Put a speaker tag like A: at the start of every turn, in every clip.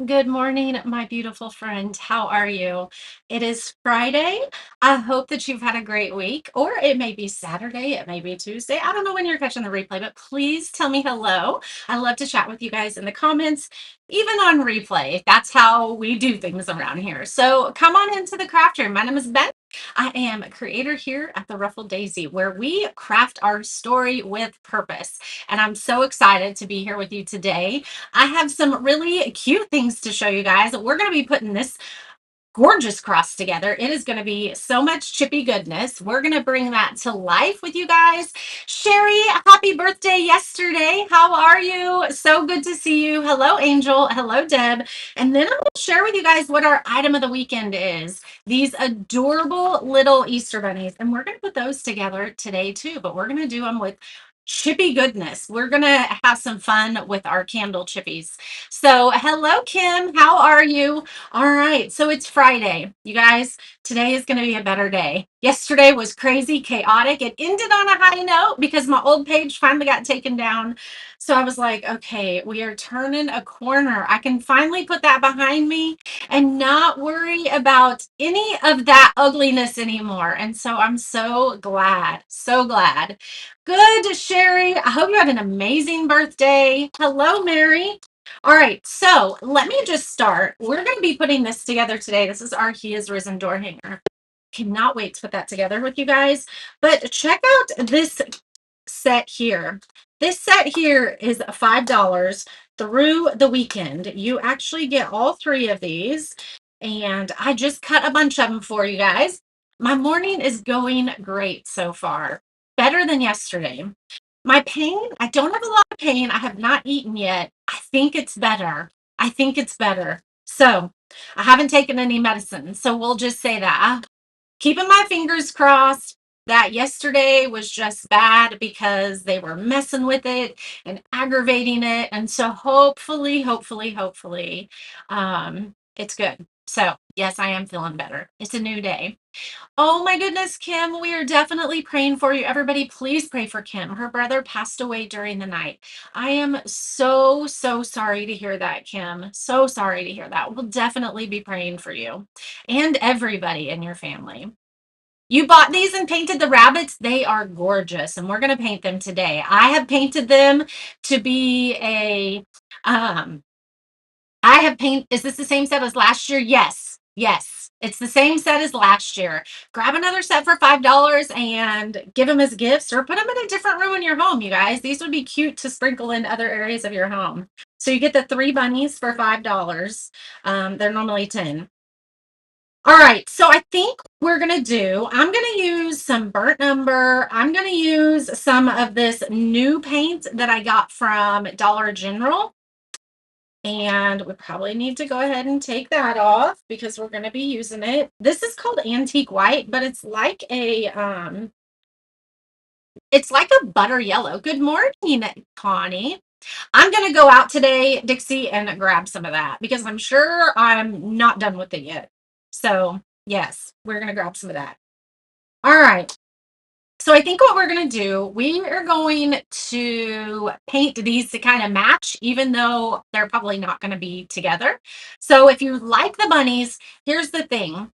A: Good morning, my beautiful friend. How are you? It is Friday. I hope that you've had a great week, or it may be Saturday, it may be Tuesday. I don't know when you're catching the replay, but please tell me hello. I love to chat with you guys in the comments, even on replay. That's how we do things around here. So come on into the craft room. My name is Ben. I am a creator here at the Ruffled Daisy, where we craft our story with purpose. And I'm so excited to be here with you today. I have some really cute things to show you guys. We're going to be putting this gorgeous cross together. It is going to be so much chippy goodness. We're going to bring that to life with you guys. Sherry, happy birthday yesterday. How are you? So good to see you. Hello, Angel. Hello, Deb. And then I'm going to share with you guys what our item of the weekend is. These adorable little Easter bunnies. And we're going to put those together today too, but we're going to do them with chippy goodness. We're going to have some fun with our candle chippies. So hello, Kim. How are you? All right, so it's Friday. You guys, today is going to be a better day. Yesterday was crazy, chaotic. It ended on a high note because my old page finally got taken down. So I was like, okay, we are turning a corner. I can finally put that behind me and not worry about any of that ugliness anymore. And so I'm so glad, so glad. Good, Sherry. I hope you had an amazing birthday. Hello, Mary. All right, so let me just start. We're going to be putting this together today. This is our He Is Risen door hanger. Cannot wait to put that together with you guys. But check out this set here. This set here is $5 through the weekend. You actually get all three of these. And I just cut a bunch of them for you guys. My morning is going great so far. Better than yesterday. My pain, I don't have a lot of pain. I have not eaten yet. I think it's better. I think it's better. So I haven't taken any medicine. So we'll just say that. Keeping my fingers crossed that yesterday was just bad because they were messing with it and aggravating it. And so hopefully, it's good. So yes, I am feeling better. It's a new day. Oh my goodness, Kim, we are definitely praying for you. Everybody, please pray for Kim. Her brother passed away during the night. I am so sorry to hear that, Kim. So sorry to hear that. We'll definitely be praying for you and everybody in your family. You bought these and painted the rabbits. They are gorgeous, and we're going to paint them today. I have painted them to be um, is this the same set as last year? Yes. Yes. It's the same set as last year. Grab another set for $5 and give them as gifts or put them in a different room in your home, you guys. These would be cute to sprinkle in other areas of your home. So you get the 3 bunnies for $5. They're normally 10. All right, so I think we're going to I'm going to use some burnt umber. I'm going to use some of this new paint that I got from Dollar General. And we probably need to go ahead and take that off because we're going to be using it. This is called antique white, but it's like a butter yellow. Good morning, Connie. I'm going to go out today, Dixie, and grab some of that because I'm sure I'm not done with it yet. So, yes, we're going to grab some of that. All right. So I think what we're going to do, we are going to paint these to kind of match, even though they're probably not going to be together. So if you like the bunnies, here's the thing.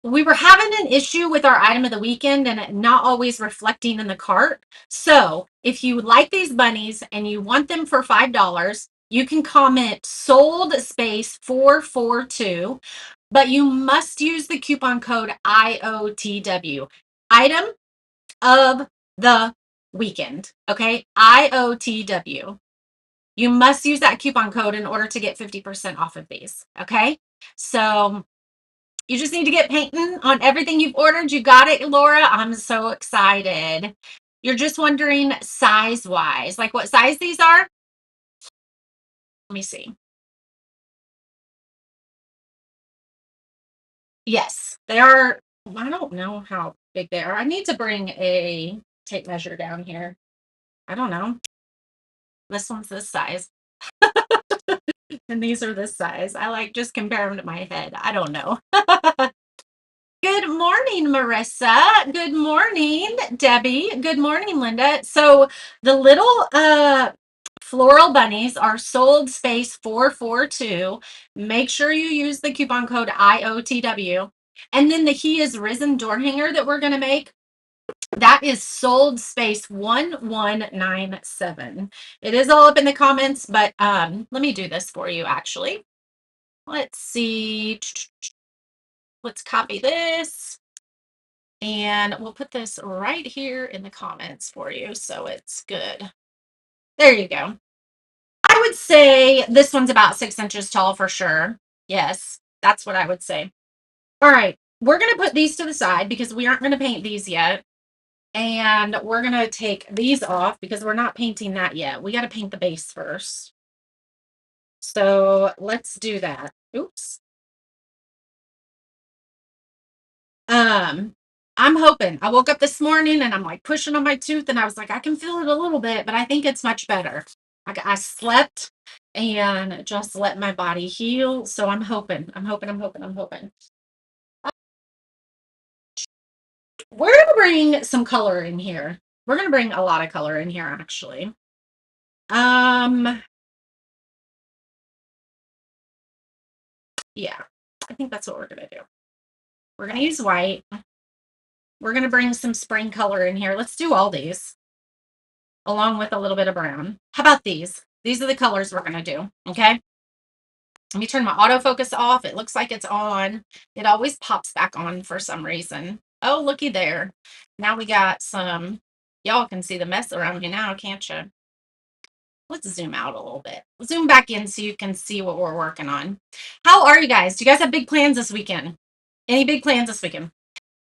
A: We were having an issue with our item of the weekend and it not always reflecting in the cart. So if you like these bunnies and you want them for $5, you can comment sold space 442, but you must use the coupon code IOTW. Item of the weekend. Okay. IOTW. You must use that coupon code in order to get 50% off of these. Okay. So you just need to get painting on everything you've ordered. You got it, Laura. I'm so excited. You're just wondering size wise, like what size these are? Let me see. Yes, they are. I don't know how big they are. I need to bring a tape measure down here. I don't know. This one's this size. And these are this size. I like just compare them to my head. I don't know. Good morning, Marissa. Good morning, Debbie. Good morning, Linda. So the little Floral bunnies are sold space 442. Make sure you use the coupon code IOTW. And then the He Is Risen door hanger that we're going to make, that is sold space 1197. It is all up in the comments, but let me do this for you actually. Let's see. Let's copy this. And we'll put this right here in the comments for you so it's good. There you go. I would say this one's about 6 inches tall for sure. Yes, that's what I would say. All right, we're going to put these to the side because we aren't going to paint these yet. And we're going to take these off because we're not painting that yet. We got to paint the base first. So let's do that. Oops. I'm hoping. I woke up this morning and I'm like pushing on my tooth and I was like, I can feel it a little bit, but I think it's much better. I slept and just let my body heal. So I'm hoping. We're going to bring some color in here. We're going to bring a lot of color in here, actually. Yeah, I think that's what we're going to do. We're going to use white. We're going to bring some spring color in here. Let's do all these along with a little bit of brown. How about these? These are the colors we're going to do. Okay. Let me turn my autofocus off. It looks like it's on. It always pops back on for some reason. Oh, looky there. Now we got some, y'all can see the mess around me now, can't you? Let's zoom out a little bit. Zoom back in so you can see what we're working on. How are you guys? Do you guys have big plans this weekend? Any big plans this weekend?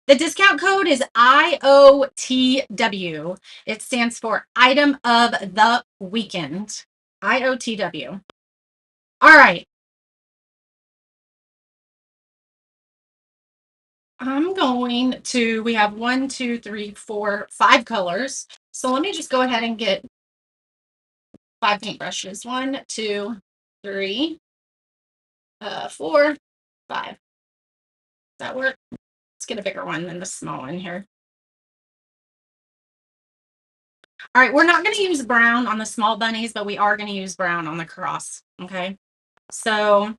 A: The discount code is IOTW. It stands for Item of the Weekend. IOTW. All right. We have 1, 2, 3, 4, 5 colors. So let me just go ahead and get 5 paintbrushes. 1, 2, 3, 4, 5. Does that work? Let's get a bigger one than the small one here. All right, we're not going to use brown on the small bunnies, but we are going to use brown on the cross. Okay, so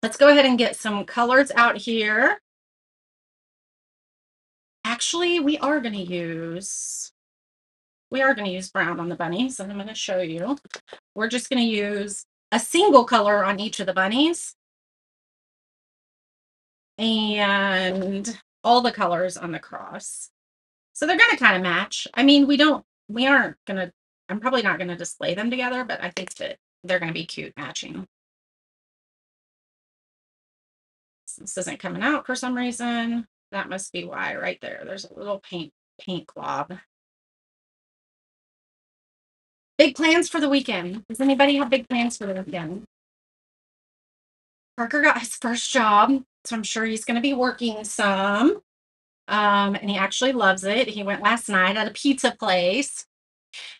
A: let's go ahead and get some colors out here. Actually, we are going to use brown on the bunnies, and I'm going to show you. We're just going to use a single color on each of the bunnies and all the colors on the cross. So they're going to kind of match. I mean, I'm probably not going to display them together, but I think that they're going to be cute matching. This isn't coming out for some reason. That must be why right there. There's a little paint glob. Big plans for the weekend. Does anybody have big plans for the weekend? Parker got his first job, so I'm sure he's going to be working some. And he actually loves it. He went last night at a pizza place.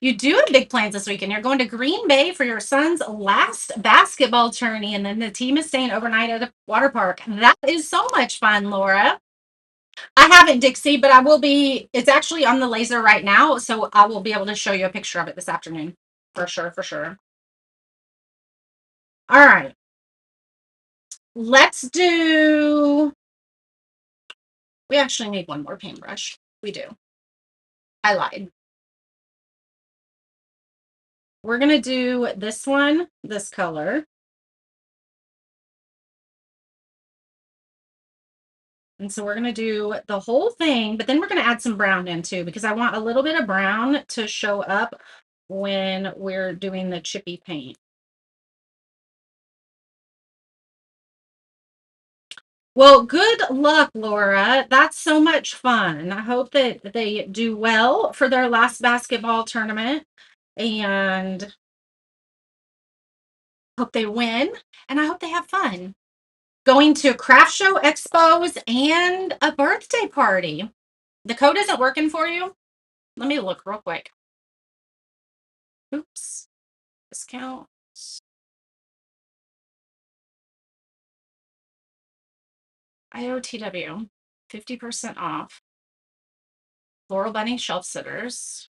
A: You do have big plans this weekend. You're going to Green Bay for your son's last basketball tourney, and then the team is staying overnight at a water park. That is so much fun, Laura. I haven't, Dixie, but I will be. It's actually on the laser right now, so I will be able to show you a picture of it this afternoon. For sure, for sure. All right. Let's do. We actually need one more paintbrush. We do. I lied. We're going to do this one, this color. And so we're going to do the whole thing, but then we're going to add some brown in too, because I want a little bit of brown to show up when we're doing the chippy paint. Well, good luck, Laura. That's so much fun. I hope that they do well for their last basketball tournament and hope they win. And I hope they have fun going to craft show expos and a birthday party. The code isn't working for you. Let me look real quick. Oops. Discount. IOTW. 50% off. Floral Bunny Shelf Sitters.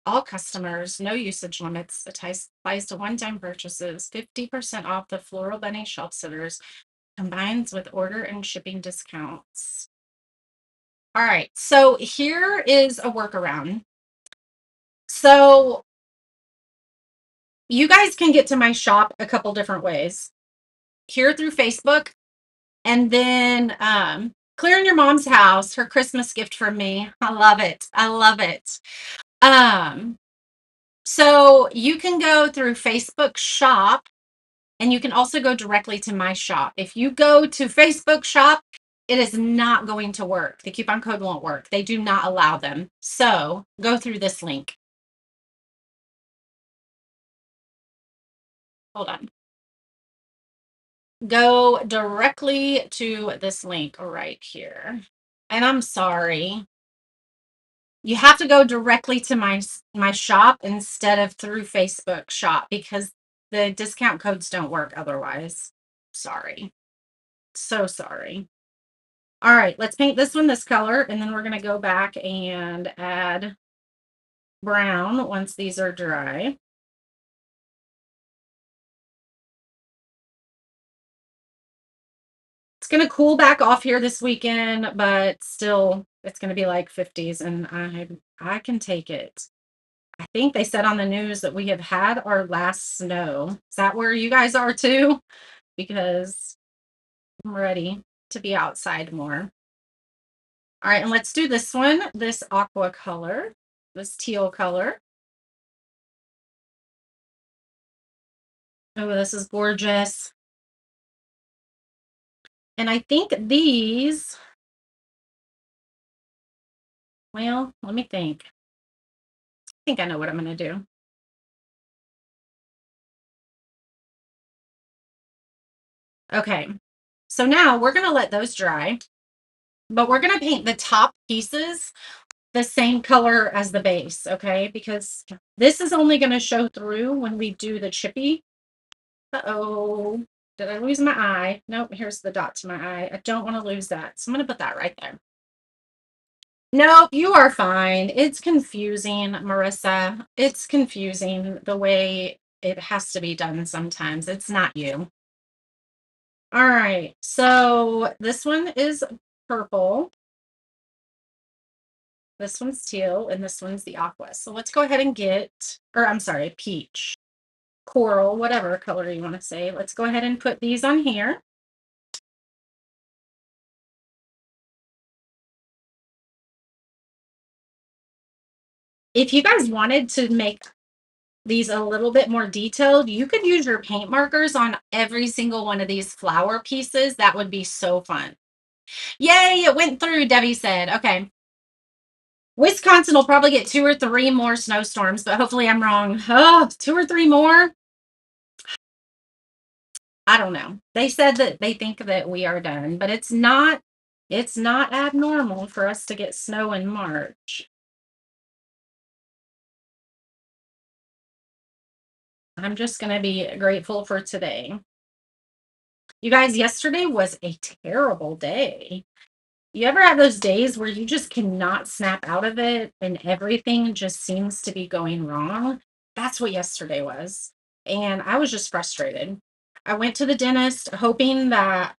A: All customers, no usage limits, applies to one-time purchases, 50% off the Floral Bunny Shelf Sitters, combines with order and shipping discounts. All right, so here is a workaround. So you guys can get to my shop a couple different ways. Here through Facebook, and then clearing your mom's house, her Christmas gift from me. I love it. I love it. Um, so you can go through Facebook shop, and you can also go directly to my shop. If you go to Facebook shop, it is not going to work. The coupon code won't work. They do not allow them. So go through this link. Hold on. Go directly to this link right here. And I'm sorry. You have to go directly to my shop instead of through Facebook shop because the discount codes don't work otherwise. Sorry. So sorry. All right, let's paint this one this color, and then we're going to go back and add brown once these are dry. It's going to cool back off here this weekend, but still it's going to be like 50s, and I can take it. I think they said on the news that we have had our last snow. Is that where you guys are too? Because I'm ready to be outside more. All right, and let's do this one, this aqua color, this teal color. Oh, this is gorgeous. And I think these, well, let me think. I think I know what I'm going to do. Okay, so now we're going to let those dry, but we're going to paint the top pieces the same color as the base, okay? Because this is only going to show through when we do the chippy. Uh-oh. Did I lose my eye? Nope, here's the dot to my eye. I don't want to lose that. So I'm going to put that right there. Nope, you are fine. It's confusing, Marissa. It's confusing the way it has to be done sometimes. It's not you. All right, so this one is purple. This one's teal, and this one's the aqua. So let's go ahead and get, or I'm sorry, peach, coral, whatever color you want to say. Let's go ahead and put these on here. If you guys wanted to make these a little bit more detailed, you could use your paint markers on every single one of these flower pieces. That would be so fun. Yay, it went through, Debbie said. Okay. Wisconsin will probably get 2 or 3 more snowstorms, but hopefully I'm wrong. Oh, 2 or 3 more? I don't know. They said that they think that we are done, but it's not abnormal for us to get snow in March. I'm just going to be grateful for today. You guys, yesterday was a terrible day. You ever have those days where you just cannot snap out of it and everything just seems to be going wrong? That's what yesterday was. And I was just frustrated. I went to the dentist hoping that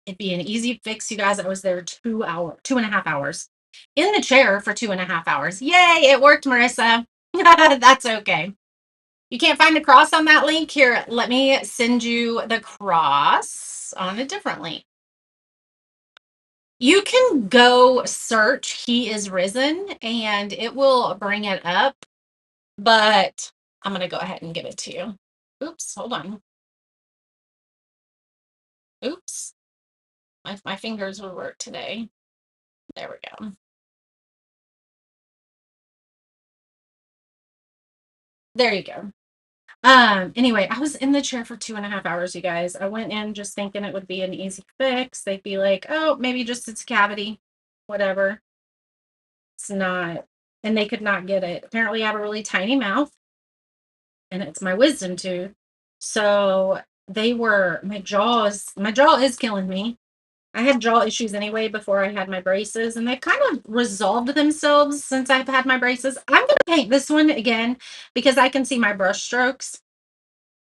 A: it'd be an easy fix. You guys, I was there 2.5 hours in the chair for 2.5 hours. Yay, it worked, Marissa. That's okay. You can't find the cross on that link? Here, let me send you the cross on a different link. You can go search He is Risen and it will bring it up, but I'm going to go ahead and give it to you. Oops, hold on. Oops. My fingers will work today. There we go. There you go. Anyway, I was in the chair for 2.5 hours, you guys. I went in just thinking it would be an easy fix. They'd be like, oh, maybe just it's a cavity, whatever. It's not. And they could not get it. Apparently, I have a really tiny mouth and it's my wisdom tooth. So my jaw is killing me. I had jaw issues anyway before I had my braces, and they've kind of resolved themselves since I've had my braces. I'm gonna paint this one again because I can see my brush strokes.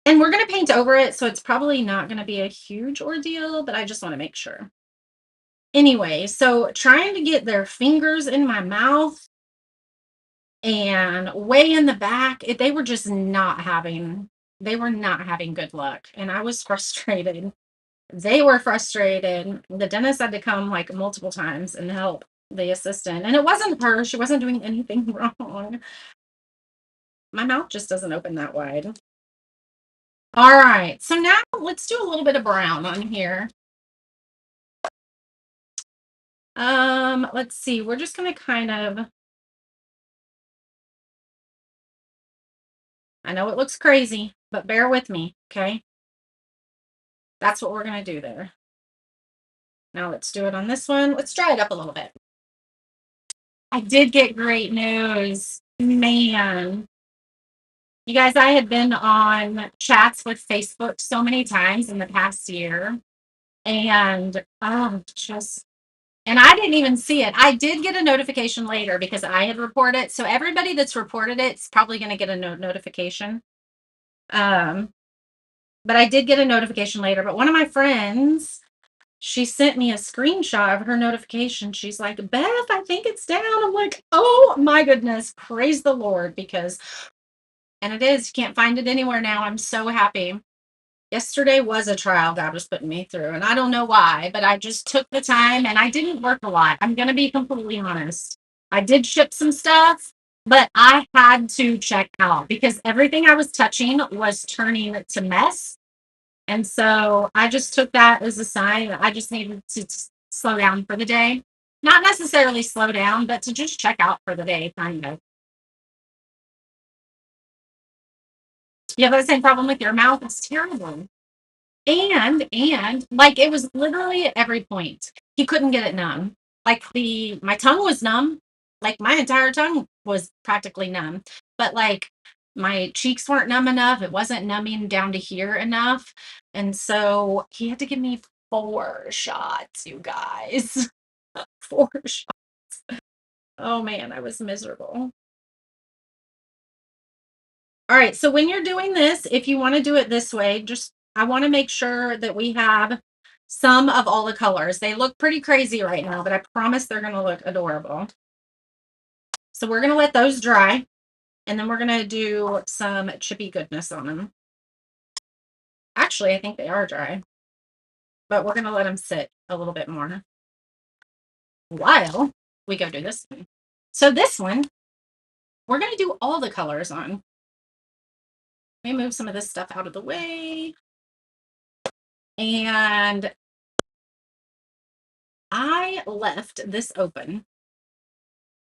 A: And we're gonna paint over it, so it's probably not gonna be a huge ordeal, but I just wanna make sure. Anyway, so trying to get their fingers in my mouth and way in the back, they were just not having good luck, and I was frustrated. They were frustrated. The dentist had to come, like, multiple times and help the assistant, and it wasn't her, she wasn't doing anything wrong. My mouth just doesn't open that wide. Alright, so now let's do a little bit of brown on here. Let's see, we're just gonna kind of I know it looks crazy, but bear with me, okay? That's what we're gonna do there. Now let's do it on this one. Let's dry it up a little bit. I did get great news. Man, you guys, I had been on chats with Facebook so many times in the past year, and just and I didn't even see it. I did get a notification later because I had reported it. So everybody that's reported it's probably going to get a notification. Um, but I did get a notification later. But one of my friends, she sent me a screenshot of her notification. She's like, Beth, I think it's down. I'm like, oh my goodness, praise the Lord, because and it is, you can't find it anywhere now. I'm so happy. Yesterday was a trial God was putting me through, and I don't know why, but I just took the time and I didn't work a lot. I'm going to be completely honest. I did ship some stuff, but I had to check out because everything I was touching was turning to mess. And so I just took that as a sign that I just needed to slow down for the day. Not necessarily slow down, but to just check out for the day, kind of. You have the same problem with your mouth? It's terrible. And like it was literally at every point. He couldn't get it numb. Like my tongue was numb. Like my entire tongue was practically numb. But like my cheeks weren't numb enough. It wasn't numbing down to here enough. And so he had to give me 4 shots, you guys. 4 shots. Oh man, I was miserable. All right, so when you're doing this, if you want to do it this way, just I want to make sure that we have some of all the colors. They look pretty crazy right now, but I promise they're going to look adorable. So we're going to let those dry, and then we're going to do some chippy goodness on them. Actually, I think they are dry, but we're going to let them sit a little bit more while we go do this one. So this one, we're going to do all the colors on. Let me move some of this stuff out of the way. And I left this open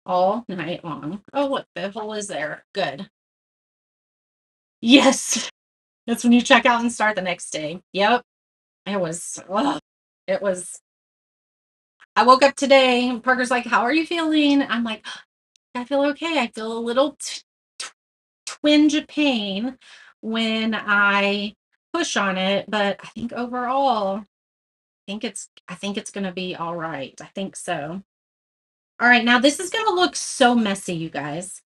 A: all night long. Oh, look, the hole is there. Good. Yes. That's when you check out and start the next day. Yep. It was, ugh. It was, I woke up today. And Parker's like, how are you feeling? I'm like, I feel okay. I feel a little twinge of pain when I push on it, but I think overall, I think it's going to be all right. I think so. All right. Now this is going to look so messy, you guys.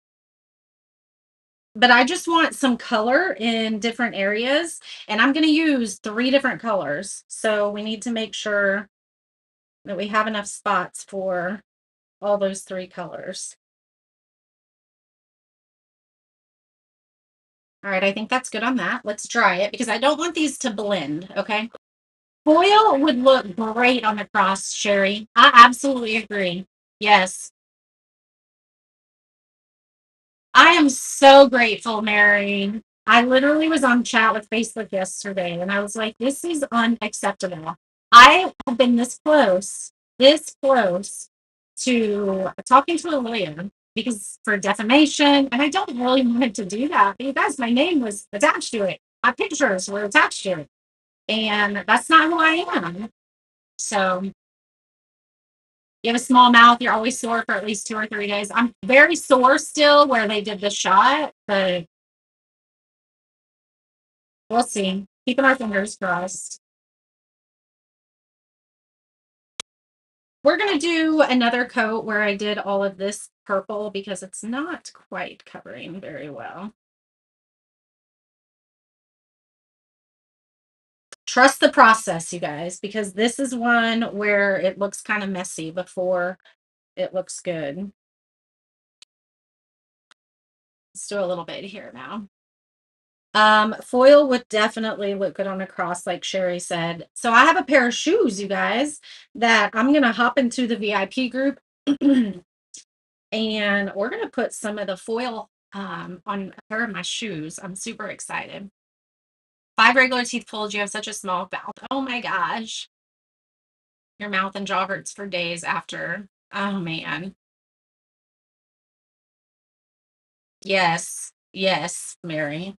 A: But I just want some color in different areas, and I'm going to use 3 different colors. So we need to make sure that we have enough spots for all those 3 colors. All right, I think that's good on that. Let's dry it because I don't want these to blend, okay? Foil would look great on the cross, Sherry. I absolutely agree. Yes. I am so grateful, Mary. I literally was on chat with Facebook yesterday and I was like, this is unacceptable. I have been this close to talking to a lawyer because for defamation, and I don't really want to do that. But you guys, my name was attached to it. My pictures were attached to it. And that's not who I am. So you have a small mouth, you're always sore for at least 2 or 3 days. I'm very sore still where they did the shot, but we'll see. Keeping our fingers crossed. We're gonna do another coat where I did all of this purple because it's not quite covering very well. Trust the process, you guys, because this is one where it looks kind of messy before it looks good. Let's do a little bit here now. Foil would definitely look good on a cross, like Sherry said. So I have a pair of shoes, you guys, that I'm gonna hop into the VIP group and we're gonna put some of the foil on a pair of my shoes. I'm super excited. 5 regular teeth pulled, you have such a small mouth. Oh my gosh. Your mouth and jaw hurts for days after. Oh man. Yes. Yes, Mary.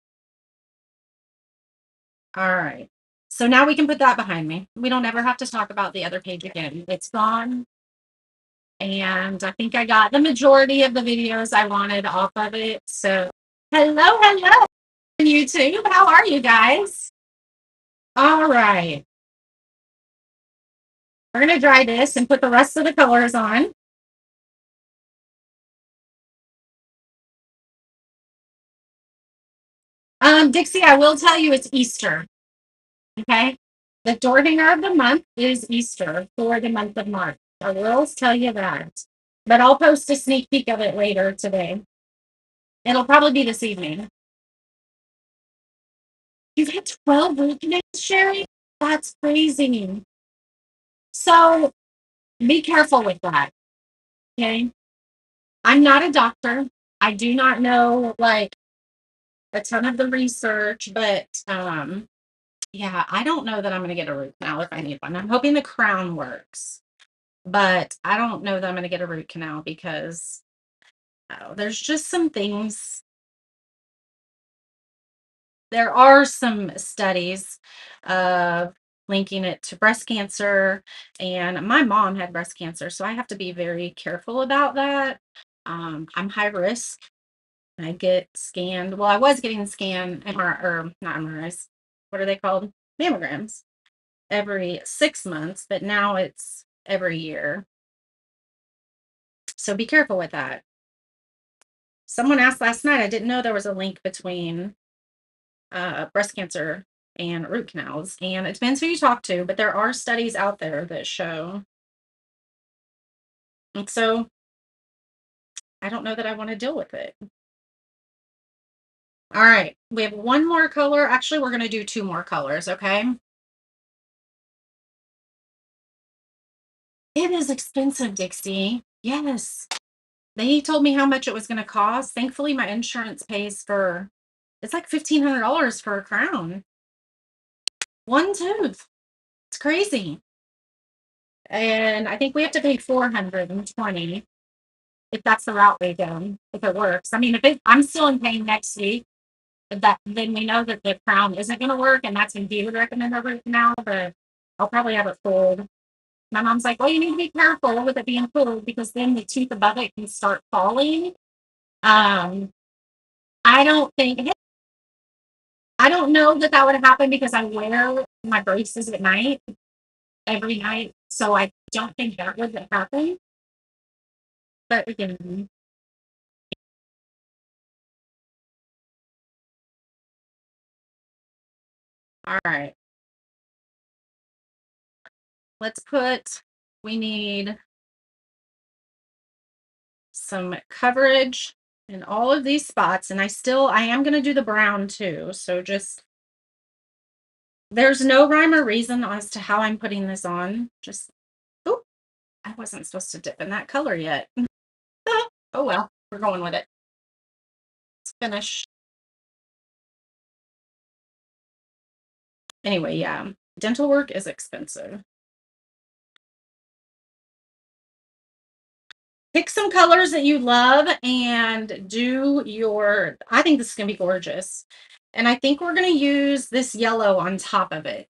A: All right. So now we can put that behind me. We don't ever have to talk about the other page again. It's gone. And I think I got the majority of the videos I wanted off of it. So hello, hello, YouTube. How are you guys? All right. We're going to dry this and put the rest of the colors on. Dixie, I will tell you it's Easter. Okay. The door hanger of the month is Easter for the month of March. I will tell you that. But I'll post a sneak peek of it later today. It'll probably be this evening. You've had 12 root canals, Sherry? That's crazy. So be careful with that. Okay. I'm not a doctor. I do not know like a ton of the research, but yeah, I don't know that I'm gonna get a root canal if I need one. I'm hoping the crown works, but I don't know that I'm gonna get a root canal because there's just some things. There are some studies of linking it to breast cancer, and my mom had breast cancer, so I have to be very careful about that. I'm high risk. I get scanned. Well, I was getting scanned MR or not MRIs. What are they called? Mammograms every 6 months, but now it's every year. So be careful with that. Someone asked last night, I didn't know there was a link between breast cancer and root canals. And it depends who you talk to, but there are studies out there that show. And so I don't know that I want to deal with it. All right. We have one more color. Actually, we're going to do two more colors. Okay. It is expensive, Dixie. Yes. They told me how much it was going to cost. Thankfully, my insurance pays for it's like $1,500 for a crown. One tooth. It's crazy. And I think we have to pay 420 if that's the route we go, if it works. I mean, I'm still in pain next week, but then we know that the crown isn't going to work, and that's when he would recommend a root canal, but I'll probably have it pulled. My mom's like, well, you need to be careful with it being pulled because then the tooth above it can start falling. Um, I don't think, I don't know that that would happen because I wear my braces at night, every night. So I don't think that would happen. But again, all right. We need some coverage in all of these spots. And I am going to do the brown too. So there's no rhyme or reason as to how I'm putting this on. Oh, I wasn't supposed to dip in that color yet. Oh well, we're going with it. It's finished. Anyway, yeah, dental work is expensive. Pick some colors that you love and I think this is going to be gorgeous. And I think we're going to use this yellow on top of it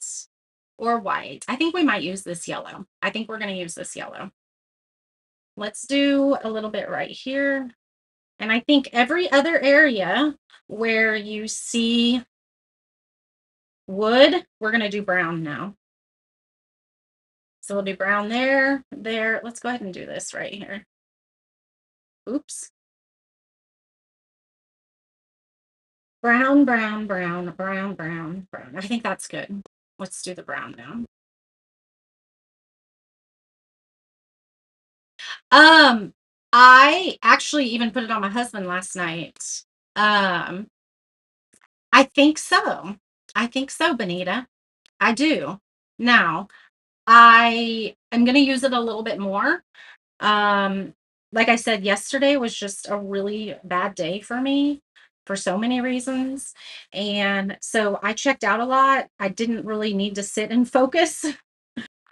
A: or white. I think we might use this yellow. I think we're going to use this yellow. Let's do a little bit right here. And I think every other area where you see wood, we're going to do brown now. So we'll do brown there, there. Let's go ahead and do this right here. Oops. Brown, brown, brown, brown, brown, brown. I think that's good. Let's do the brown now. Um, I actually even put it on my husband last night. Um, I think so. I think so, Benita. I do. Now, I am going to use it a little bit more. Um, like I said, yesterday was just a really bad day for me for so many reasons. And so I checked out a lot. I didn't really need to sit and focus.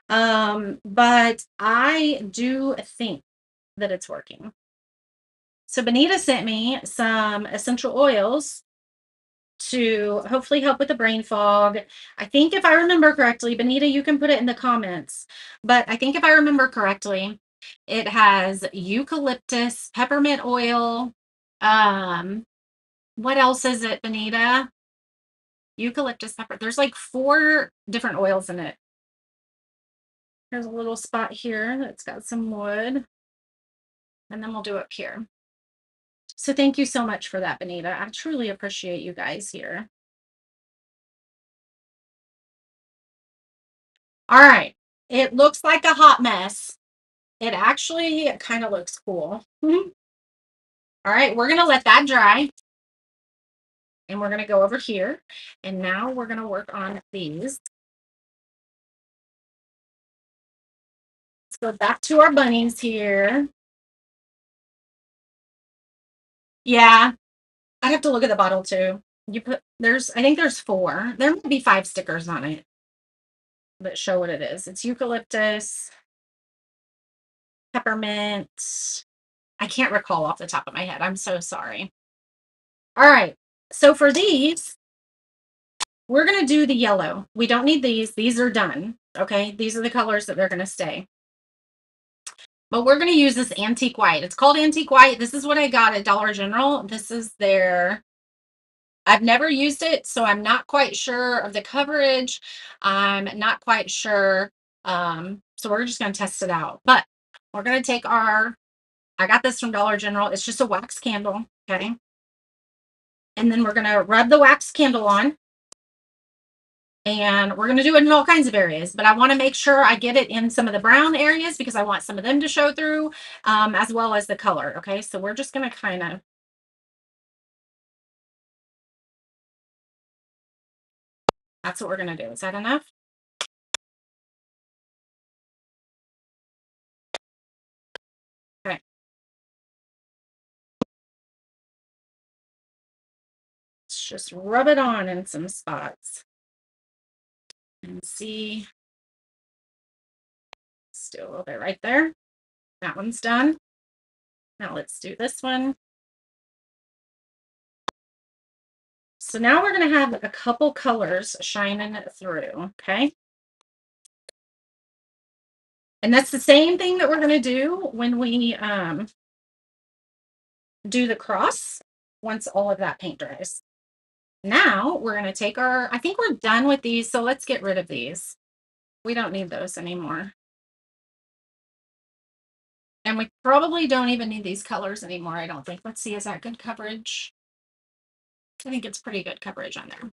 A: But I do think that it's working. So Benita sent me some essential oils to hopefully help with the brain fog. I think if I remember correctly, Benita, you can put it in the comments, but I think if I remember correctly, it has eucalyptus, peppermint oil. Um, what else is it, Benita? Eucalyptus pepper. There's like 4 different oils in it. There's a little spot here that's got some wood, and then we'll do up here. So thank you so much for that, Benita. I truly appreciate you guys here. All right. It looks like a hot mess. It actually kind of looks cool. Mhm. All right, we're gonna let that dry and we're gonna go over here. And now we're gonna work on these. Let's go back to our bunnies here. Yeah, I'd have to look at the bottle too. I think there's 4. There might be 5 stickers on it that show what it is. It's eucalyptus, peppermint. I can't recall off the top of my head. I'm so sorry. All right. So for these, we're going to do the yellow. We don't need these. These are done. Okay. These are the colors that they're going to stay. But we're going to use this antique white. It's called antique white. This is what I got at Dollar General. This is their, I've never used it, so I'm not quite sure of the coverage. I'm not quite sure. So we're just going to test it out. But we're going to take I got this from Dollar General. It's just a wax candle. Okay. And then we're going to rub the wax candle on. And we're going to do it in all kinds of areas, but I want to make sure I get it in some of the brown areas because I want some of them to show through, as well as the color. Okay, so we're just going to kind of, that's what we're going to do. Is that enough? Okay. Let's just rub it on in some spots and see. Let's do a little bit right there. That one's done. Now let's do this one. So now we're going to have a couple colors shining through. Okay. And that's the same thing that we're going to do when we do the cross once all of that paint dries. Now we're going to take I think we're done with these. So let's get rid of these. We don't need those anymore. And we probably don't even need these colors anymore. I don't think. Let's see. Is that good coverage? I think it's pretty good coverage on there.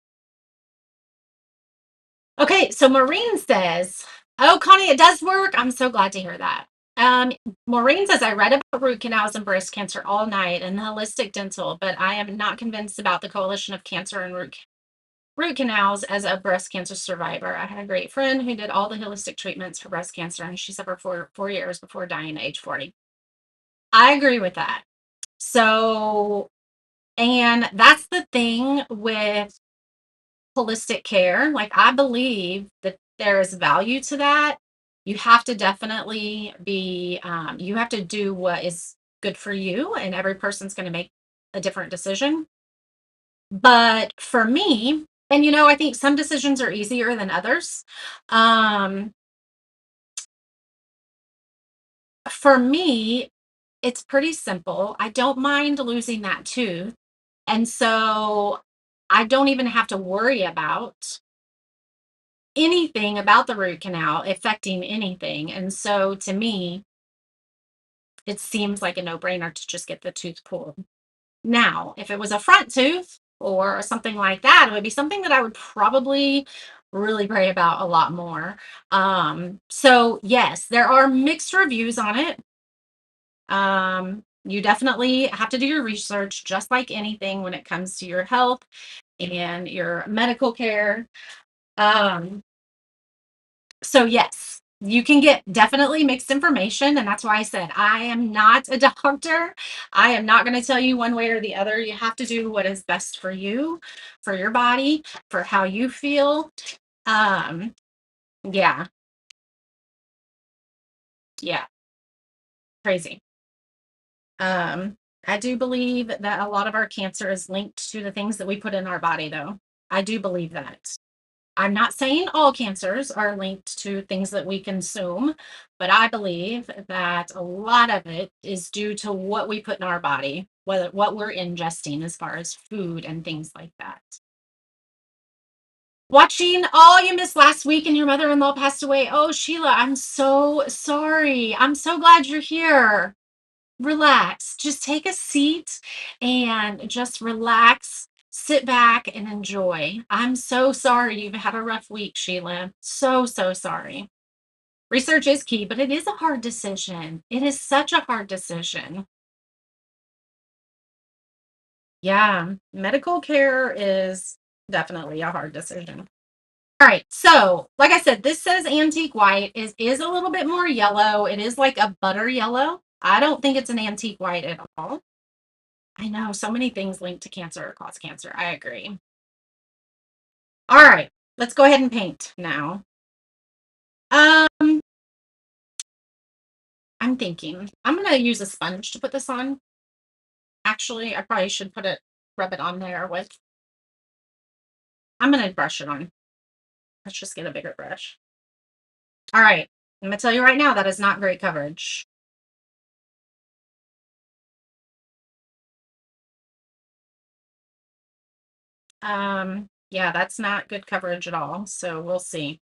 A: Okay. So Maureen says, oh, Connie, it does work. I'm so glad to hear that. Maureen says, I read about root canals and breast cancer all night and holistic dental, but I am not convinced about the coalition of cancer and root canals as a breast cancer survivor. I had a great friend who did all the holistic treatments for breast cancer, and she suffered for 4 years before dying at age 40. I agree with that. So, and that's the thing with holistic care. Like, I believe that there is value to that. You have to definitely you have to do what is good for you, and every person's going to make a different decision. But for me, and I think some decisions are easier than others. Um, for me, it's pretty simple. I don't mind losing that tooth. And so I don't even have to worry about anything about the root canal affecting anything. And so to me, it seems like a no-brainer to just get the tooth pulled. Now, if it was a front tooth or something like that, it would be something that I would probably really pray about a lot more. So yes, there are mixed reviews on it. You definitely have to do your research, just like anything when it comes to your health and your medical care. Um, so yes, you can get definitely mixed information, and that's why I said I am not a doctor. I am not going to tell you one way or the other. You have to do what is best for you, for your body, for how you feel. Um, yeah, yeah, crazy. Um, I do believe that a lot of our cancer is linked to the things that we put in our body, though. I do believe that. I'm not saying all cancers are linked to things that we consume, but I believe that a lot of it is due to what we put in our body, whether what we're ingesting as far as food and things like that. Watching, oh, you missed last week and your mother-in-law passed away. Oh, Sheila, I'm so sorry. I'm so glad you're here. Relax. Just take a seat and just relax, sit back and enjoy. I'm so sorry you've had a rough week, Sheila. So, so sorry. Research is key, but it is a hard decision. It is such a hard decision. Yeah, medical care is definitely a hard decision. All right, so like I said, this says antique white is a little bit more yellow. It is like a butter yellow. I don't think it's an antique white at all. I know so many things linked to cancer cause cancer. I agree. All right, let's go ahead and paint now. Um, I'm thinking I'm gonna use a sponge to put this on. Actually, I probably should rub it on there with. I'm gonna brush it on. Let's just get a bigger brush. All right, I'm gonna tell you right now that is not great coverage. Yeah, that's not good coverage at all. So we'll see.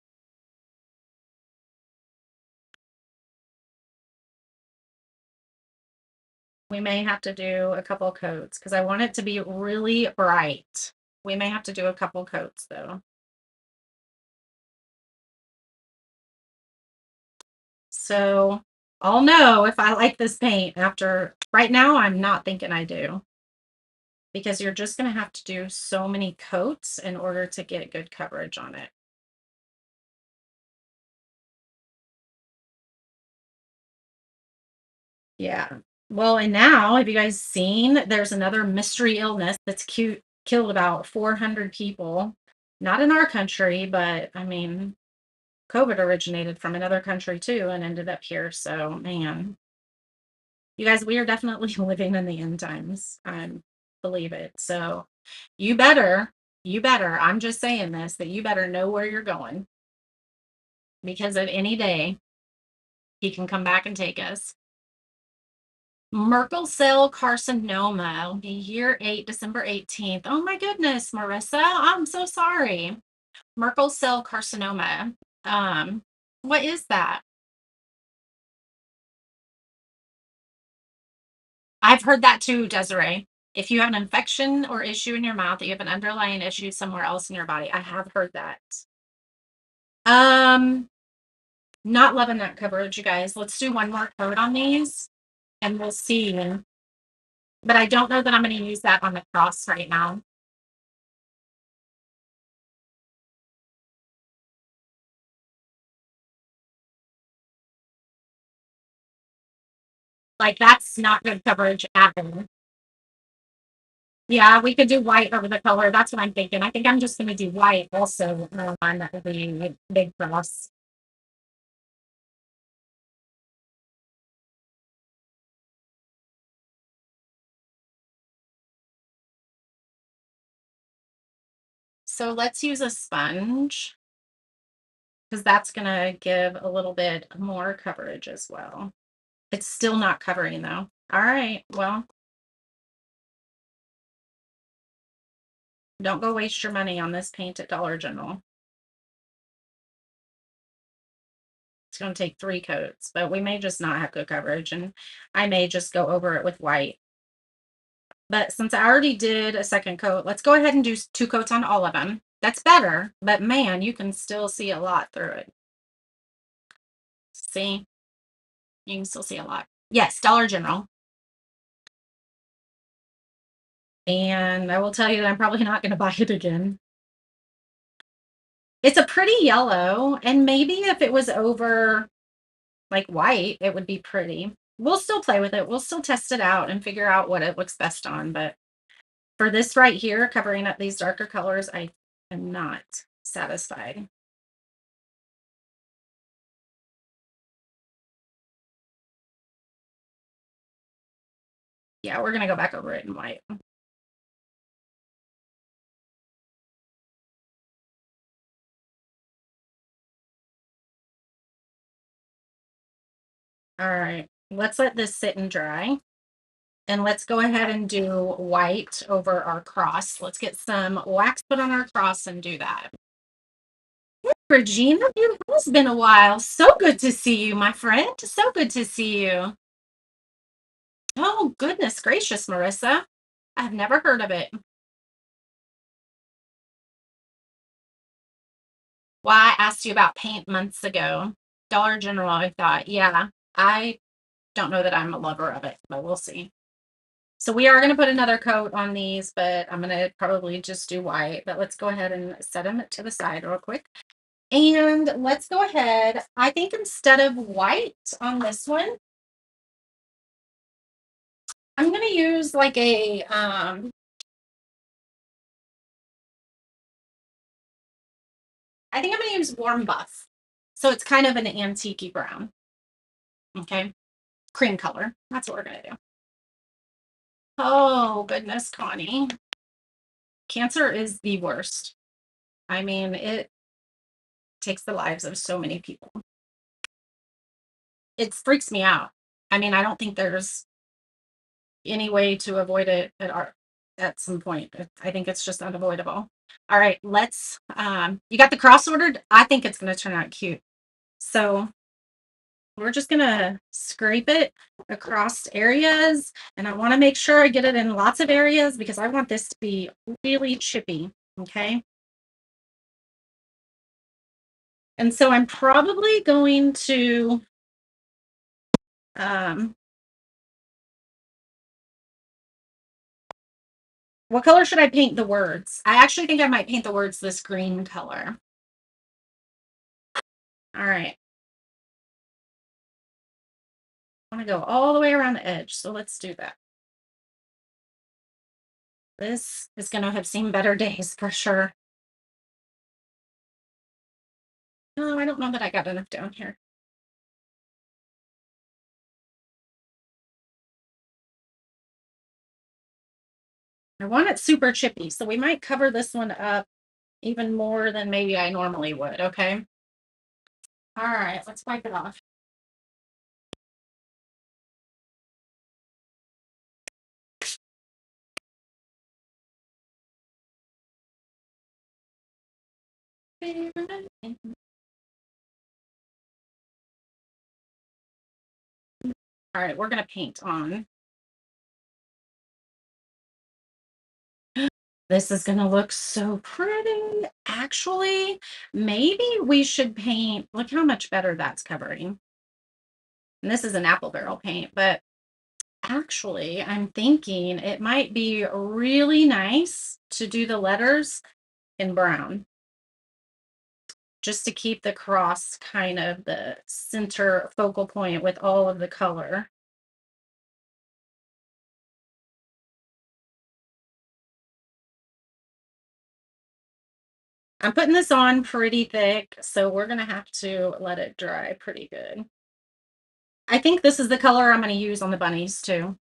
A: We may have to do a couple coats because I want it to be really bright. We may have to do a couple coats though. So I'll know if I like this paint after. Right now, I'm not thinking I do because you're just going to have to do so many coats in order to get good coverage on it. Yeah. Well, and now, have you guys seen there's another mystery illness that's killed about 400 people? Not in our country, but I mean, COVID originated from another country too and ended up here. So, man, you guys, we are definitely living in the end times. I believe it. So, you better, you better, I'm just saying this, that you better know where you're going because at any day he can come back and take us. Merkel cell carcinoma, year 8, December 18th. Oh my goodness, Marissa, I'm so sorry. Merkel cell carcinoma. Um, what is that? I've heard that too, Desiree. If you have an infection or issue in your mouth, that you have an underlying issue somewhere else in your body. I have heard that. Um, Not loving that coverage, you guys. Let's do one more coat on these and we'll see. But I don't know that I'm going to use that on the cross right now. Like that's not good coverage at all. Yeah, we could do white over the color. That's what I'm thinking. I think I'm just going to do white also on the big cross. So let's use a sponge because that's going to give a little bit more coverage as well. It's still not covering though. All right. Well, don't go waste your money on this paint at Dollar General. It's going to take 3 coats, but we may just not have good coverage, and I may just go over it with white. But since I already did a second coat, let's go ahead and do 2 coats on all of them. That's better, but man, you can still see a lot through it. See? You can still see a lot. Yes, Dollar General. And I will tell you that I'm probably not going to buy it again. It's a pretty yellow, and maybe if it was over like white, it would be pretty. We'll still play with it. We'll still test it out and figure out what it looks best on. But for this right here, covering up these darker colors, I am not satisfied. Yeah, we're going to go back over it in white. All right, let's let this sit and dry. And let's go ahead and do white over our cross. Let's get some wax put on our cross and do that. Regina, it has been a while. So good to see you, my friend. So good to see you. Oh, goodness gracious, Marissa. I've never heard of it. Why I asked you about paint months ago. Dollar General, I thought, yeah, I don't know that I'm a lover of it, but we'll see. So we are going to put another coat on these, but I'm going to probably just do white. But let's go ahead and set them to the side real quick. And let's go ahead. I think instead of white on this one, I'm going to use like a, I think I'm going to use warm buff. So it's kind of an antique brown. Okay. Cream color. That's what we're going to do. Oh, goodness, Connie. Cancer is the worst. I mean, it takes the lives of so many people. It freaks me out. I mean, I don't think there's any way to avoid it at some point. I think it's just unavoidable. All right, let's you got the cross ordered? I think it's going to turn out cute. So, we're just going to scrape it across areas, and I want to make sure I get it in lots of areas because I want this to be really chippy, okay? And so I'm probably going to um what color should I paint the words? I actually think I might paint the words this green color. All right. I want to go all the way around the edge. So let's do that. This is going to have seen better days for sure. No, I don't know that I got enough down here. I want it super chippy, so we might cover this one up even more than maybe I normally would, okay? All right, let's wipe it off. All right, we're going to paint on. This is going to look so pretty. Actually, maybe we should paint. Look how much better that's covering. And this is an apple barrel paint, but actually, I'm thinking it might be really nice to do the letters in brown, just to keep the cross kind of the center focal point with all of the color. I'm putting this on pretty thick, so we're going to have to let it dry pretty good. I think this is the color I'm going to use on the bunnies too.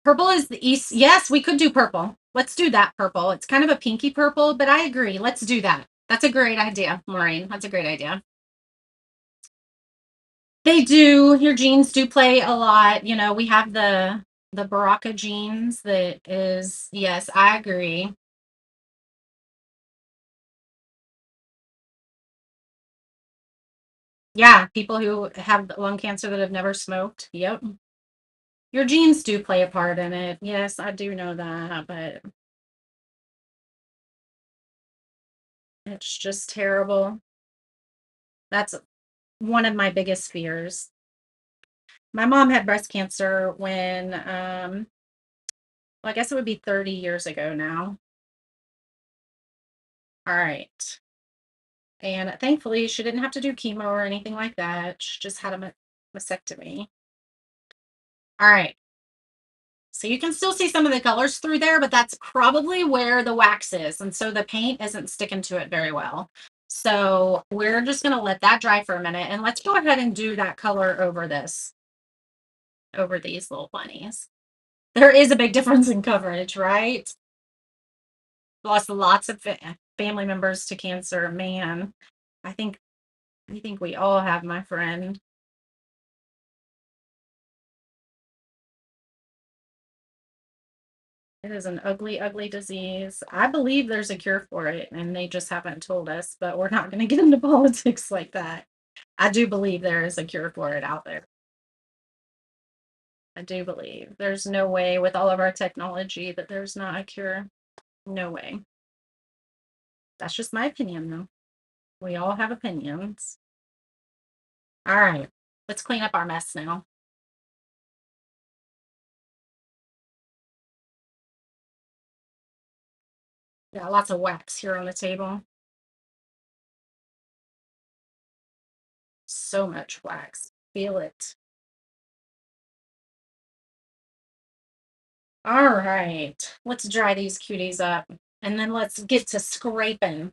A: Purple is the east. Yes, we could do purple. Let's do that purple. It's kind of a pinky purple, but I agree. Let's do that. That's a great idea, Maureen. That's a great idea. They do. Your jeans do play a lot. You know, we have the Baraka jeans that is, yes, I agree. Yeah, people who have lung cancer that have never smoked. Yep. Your genes do play a part in it. Yes, I do know that, but it's just terrible. That's one of my biggest fears. My mom had breast cancer when, well, I guess it would be 30 years ago now. All right. And thankfully, she didn't have to do chemo or anything like that. She just had a mastectomy. All right. So you can still see some of the colors through there, but that's probably where the wax is. And so the paint isn't sticking to it very well. So we're just going to let that dry for a minute and let's go ahead and do that color over this, over these little bunnies. There is a big difference in coverage, right? Lost lots of family members to cancer. Man, I think I think we all have, my friend. It is an ugly, ugly disease. I believe there's a cure for it, and they just haven't told us, but we're not going to get into politics like that. I do believe there is a cure for it out there. I do believe. There's no way with all of our technology that there's not a cure. No way. That's just my opinion, though. We all have opinions. All right. Let's clean up our mess now. Got lots of wax here on the table. So much wax. Feel it. All right. Let's dry these cuties up and then let's get to scraping.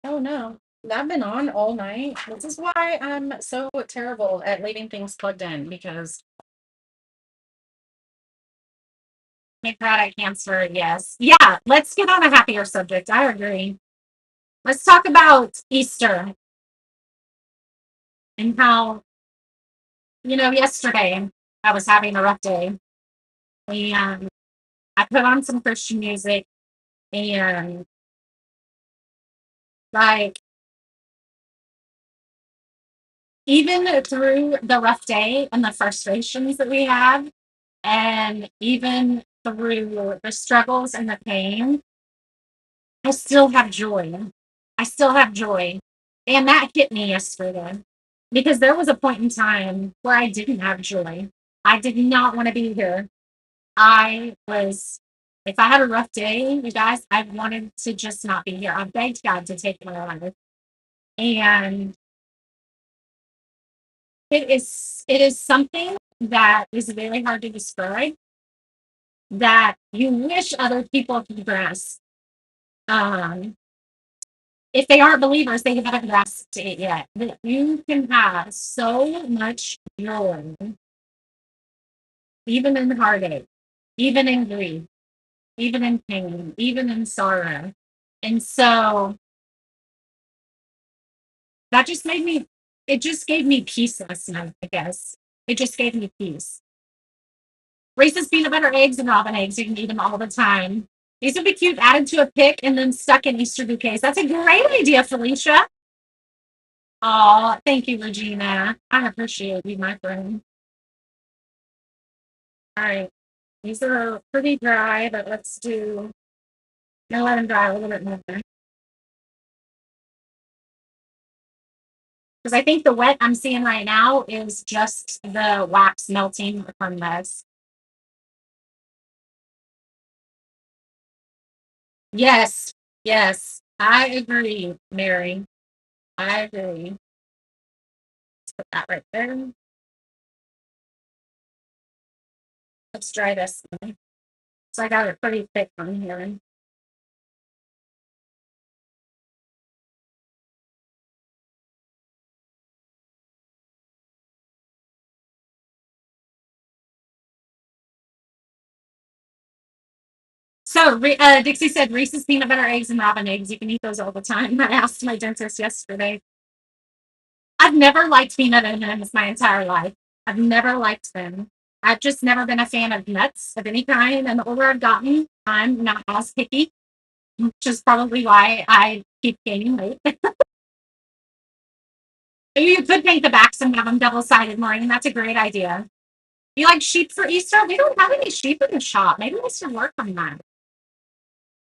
A: Oh no. I've been on all night. This is why I'm so terrible at leaving things plugged in because pancreatic cancer, yes. Yeah, let's get on a happier subject. I agree. Let's talk about Easter and how, yesterday I was having a rough day and I put on some Christian music and like even through the rough day and the frustrations that we have, and even through the struggles and the pain, I still have joy. I still have joy. And that hit me yesterday because there was a point in time where I didn't have joy. I did not want to be here. If I had a rough day, you guys, I wanted to just not be here. I begged God to take my life. And it is something that is very hard to describe that you wish other people could grasp. Um, if they aren't believers, they haven't grasped it yet. That you can have so much joy, even in heartache, even in grief, even in pain, even in sorrow. And so that just made me, it just gave me peace last night, I guess. It just gave me peace. Reese's peanut butter eggs and robin eggs. You can eat them all the time. These would be cute added to a pick and then stuck in Easter bouquets. That's a great idea, Felicia. Oh, thank you, Regina. I appreciate you, my friend. All right. These are pretty dry, but let's do, no, let them dry a little bit more. Because I think the wet I'm seeing right now is just the wax melting from this. Yes, yes, I agree, Mary. I agree. Put that right there. Let's try this one. So I got it pretty thick on here. So Dixie said Reese's peanut butter eggs and robin eggs. You can eat those all the time. I asked my dentist yesterday. I've never liked peanut M&Ms my entire life. I've never liked them. I've just never been a fan of nuts of any kind. And the older I've gotten, I'm not as picky, which is probably why I keep gaining weight. You could paint the backs and have them double-sided, Maureen. That's a great idea. You like sheep for Easter? We don't have any sheep in the shop. Maybe we should work on that.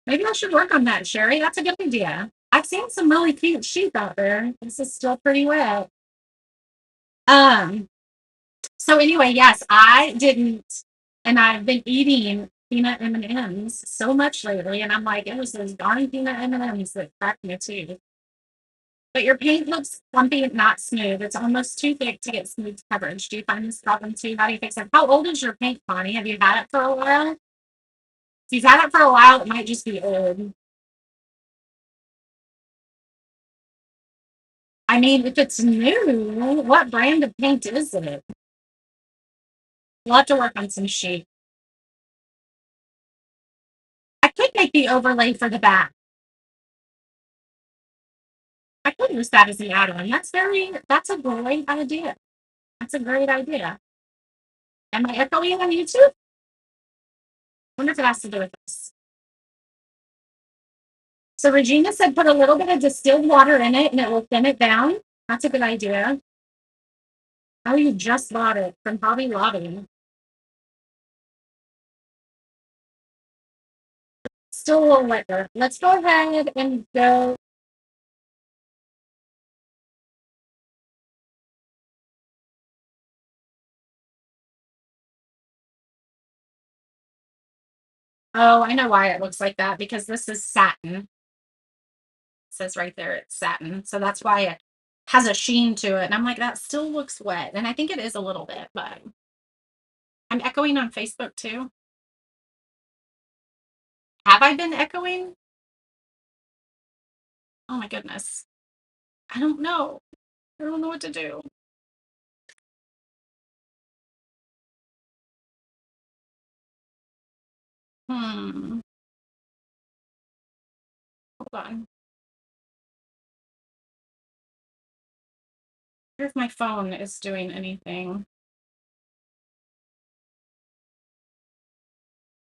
A: Maybe I should work on that, Sherry. That's a good idea. I've seen some really cute sheep out there. This is still pretty wet. Um, so anyway, yes, I didn't, and I've been eating peanut M&Ms so much lately, and I'm like, it was those darn peanut M&Ms that cracked me too. But your paint looks lumpy and not smooth. It's almost too thick to get smooth coverage. Do you find this problem too? How do you fix it? How old is your paint, Connie? Have you had it for a while? If you've had it for a while, it might just be old. I mean, if it's new, what brand of paint is it? We'll have to work on some sheet. I could make the overlay for the back. I could use that as an add-on. That's a great idea. That's a great idea. Am I echoing on YouTube? I wonder if it has to do with this. So Regina said put a little bit of distilled water in it and it will thin it down. That's a good idea. Oh, you just bought it from Hobby Lobby. Still a little wetter. Let's go ahead and go. Oh, I know why it looks like that because this is satin. It says right there it's satin. So that's why it has a sheen to it. And I'm like, that still looks wet. And I think it is a little bit, but I'm echoing on Facebook too. Have I been echoing? Oh my goodness. I don't know. I don't know what to do. Hmm. Hold on. If my phone is doing anything.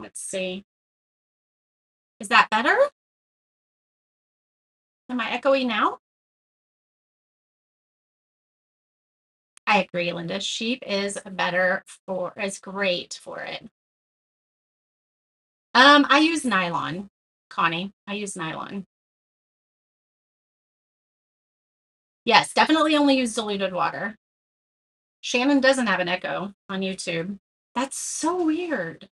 A: Let's see. Is that better? Am I echoey now? I agree, Linda. Sheep is great for it. I use nylon, Connie. I use nylon. Yes, definitely only use diluted water. Shannon doesn't have an echo on YouTube. That's so weird.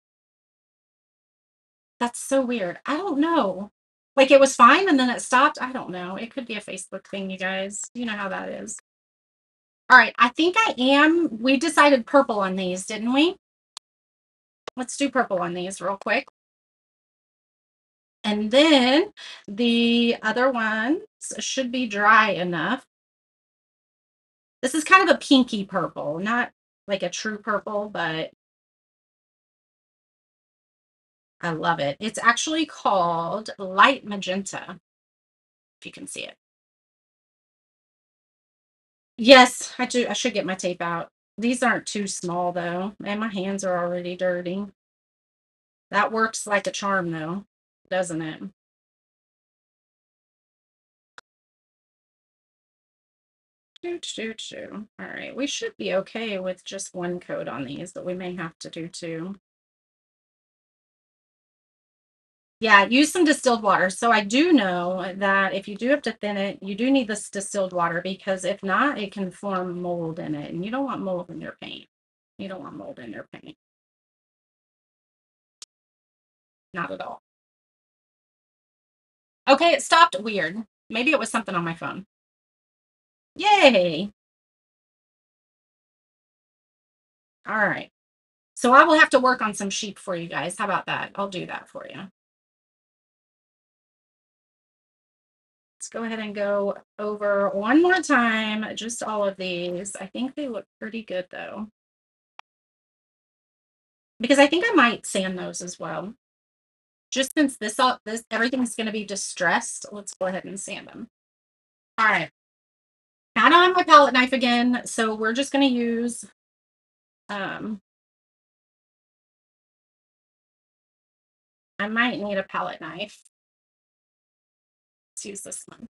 A: That's so weird. I don't know. Like it was fine and then it stopped. I don't know. It could be a Facebook thing, you guys. You know how that is. All right. I think I am. We decided purple on these, didn't we? Let's do purple on these real quick. And then the other ones should be dry enough. This is kind of a pinky purple, not like a true purple, but I love it. It's actually called light magenta, if you can see it. Yes, I do. I should get my tape out. These aren't too small though, and my hands are already dirty. That works like a charm though, doesn't it? All right, we should be okay with just one coat on these, but we may have to do two. Yeah, use some distilled water. So I do know that if you do have to thin it, you do need this distilled water because if not, it can form mold in it. And you don't want mold in your paint. You don't want mold in your paint. Not at all. Okay, it stopped weird. Maybe it was something on my phone. Yay. All right. So I will have to work on some sheep for you guys. How about that? I'll do that for you. Let's go ahead and go over one more time, just all of these. I think they look pretty good though. Because I think I might sand those as well. Just since this everything's going to be distressed, let's go ahead and sand them. All right. I don't have my palette knife again, so we're just going to use I might need a palette knife. Let's use this one.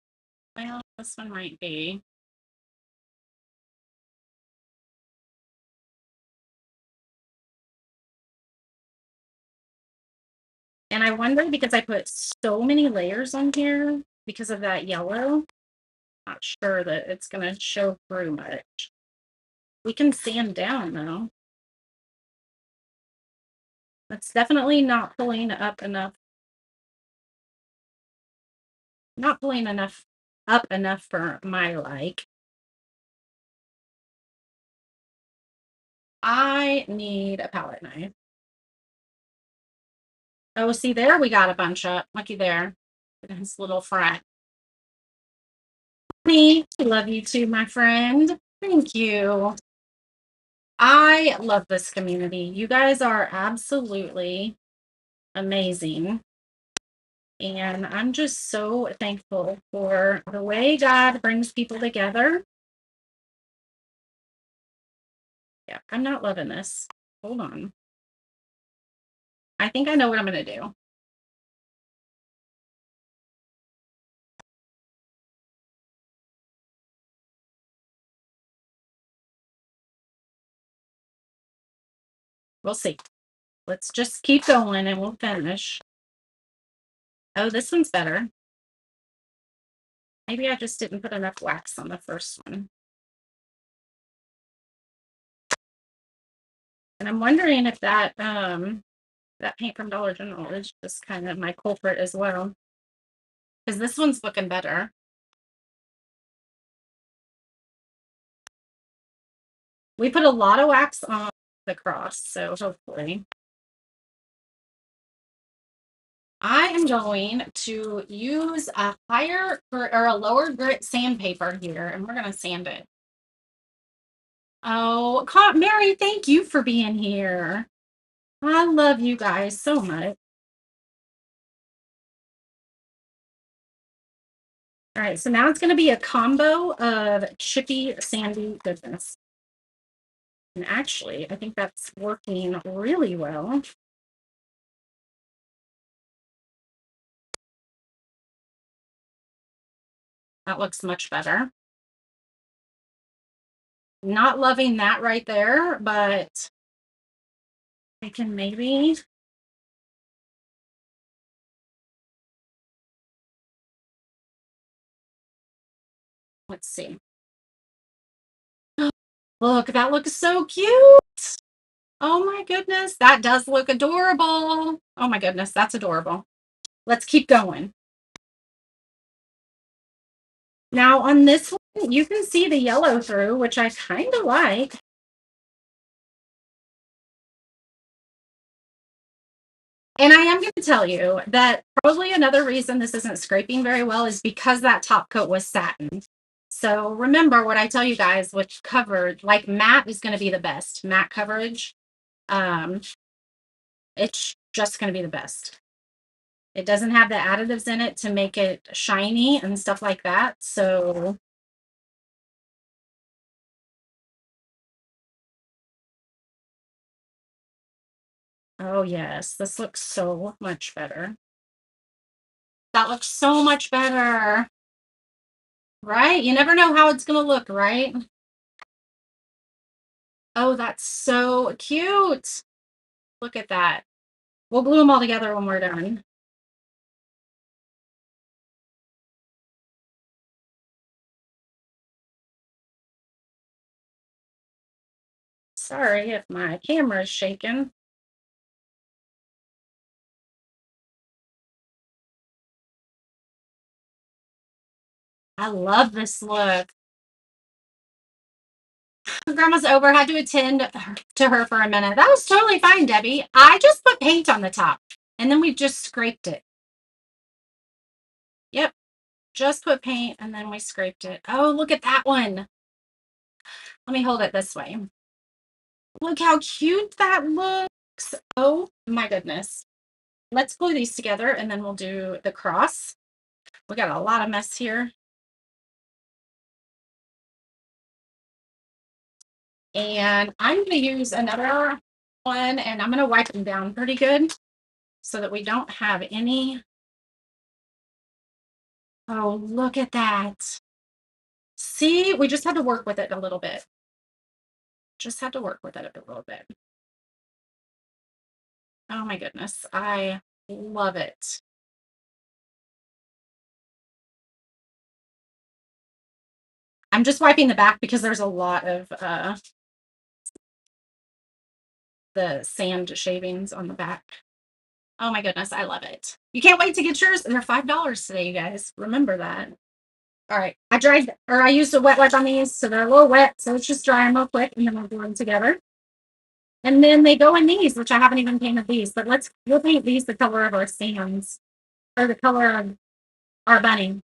A: Well, this one might be. And I wonder because I put so many layers on here because of that yellow, not sure that it's gonna show through much. We can sand down though. That's definitely not pulling up enough, not pulling enough up enough for my like. I need a palette knife. Oh, see there, we got a bunch up. Looky there. His little frat. Me, love you too, my friend. Thank you. I love this community. You guys are absolutely amazing. And I'm just so thankful for the way God brings people together. Yeah, I'm not loving this. Hold on. I think I know what I'm going to do. We'll see. Let's just keep going and we'll finish. Oh, this one's better. Maybe I just didn't put enough wax on the first one. And I'm wondering if that paint from Dollar General is just kind of my culprit as well. Because this one's looking better. We put a lot of wax on the cross, so hopefully. I am going to use a higher or a lower grit sandpaper here, and we're going to sand it. Oh, Mary, thank you for being here. I love you guys so much. All right, so now it's going to be a combo of chippy, sandy goodness. And actually, I think that's working really well. That looks much better. Not loving that right there, but I can maybe. Let's see. Look, that looks so cute. Oh my goodness, that does look adorable. Oh my goodness, that's adorable. Let's keep going. Now on this one, you can see the yellow through, which I kind of like. And I am going to tell you that probably another reason this isn't scraping very well is because that top coat was satin. So remember what I tell you guys, which covered, like matte is going to be the best. Matte coverage, um, it's just going to be the best. It doesn't have the additives in it to make it shiny and stuff like that. So oh yes, this looks so much better. That looks so much better. Right? You never know how it's going to look, right? Oh, that's so cute. Look at that. We'll glue them all together when we're done. Sorry if my camera is shaking. I love this look. Grandma's over, had to attend to her for a minute. That was totally fine, Debbie. I just put paint on the top and then we just scraped it. Yep, just put paint and then we scraped it. Oh, look at that one. Let me hold it this way. Look how cute that looks. Oh my goodness. Let's glue these together and then we'll do the cross. We got a lot of mess here. And I'm going to use another one and I'm going to wipe them down pretty good so that we don't have any. Oh, look at that. See, we just had to work with it a little bit. Just had to work with it a little bit. Oh my goodness. I Love it. I'm just wiping the back because there's a lot of the sand shavings on the back. Oh my goodness, I love it. You can't wait to get yours. They're $5 today, you guys. Remember that. All right. I used a wet wipe on these, so they're a little wet. So let's just dry them real quick and then we'll glue them together. And then they go in these, which I haven't even painted these, but we'll paint these the color of our sands or the color of our bunny.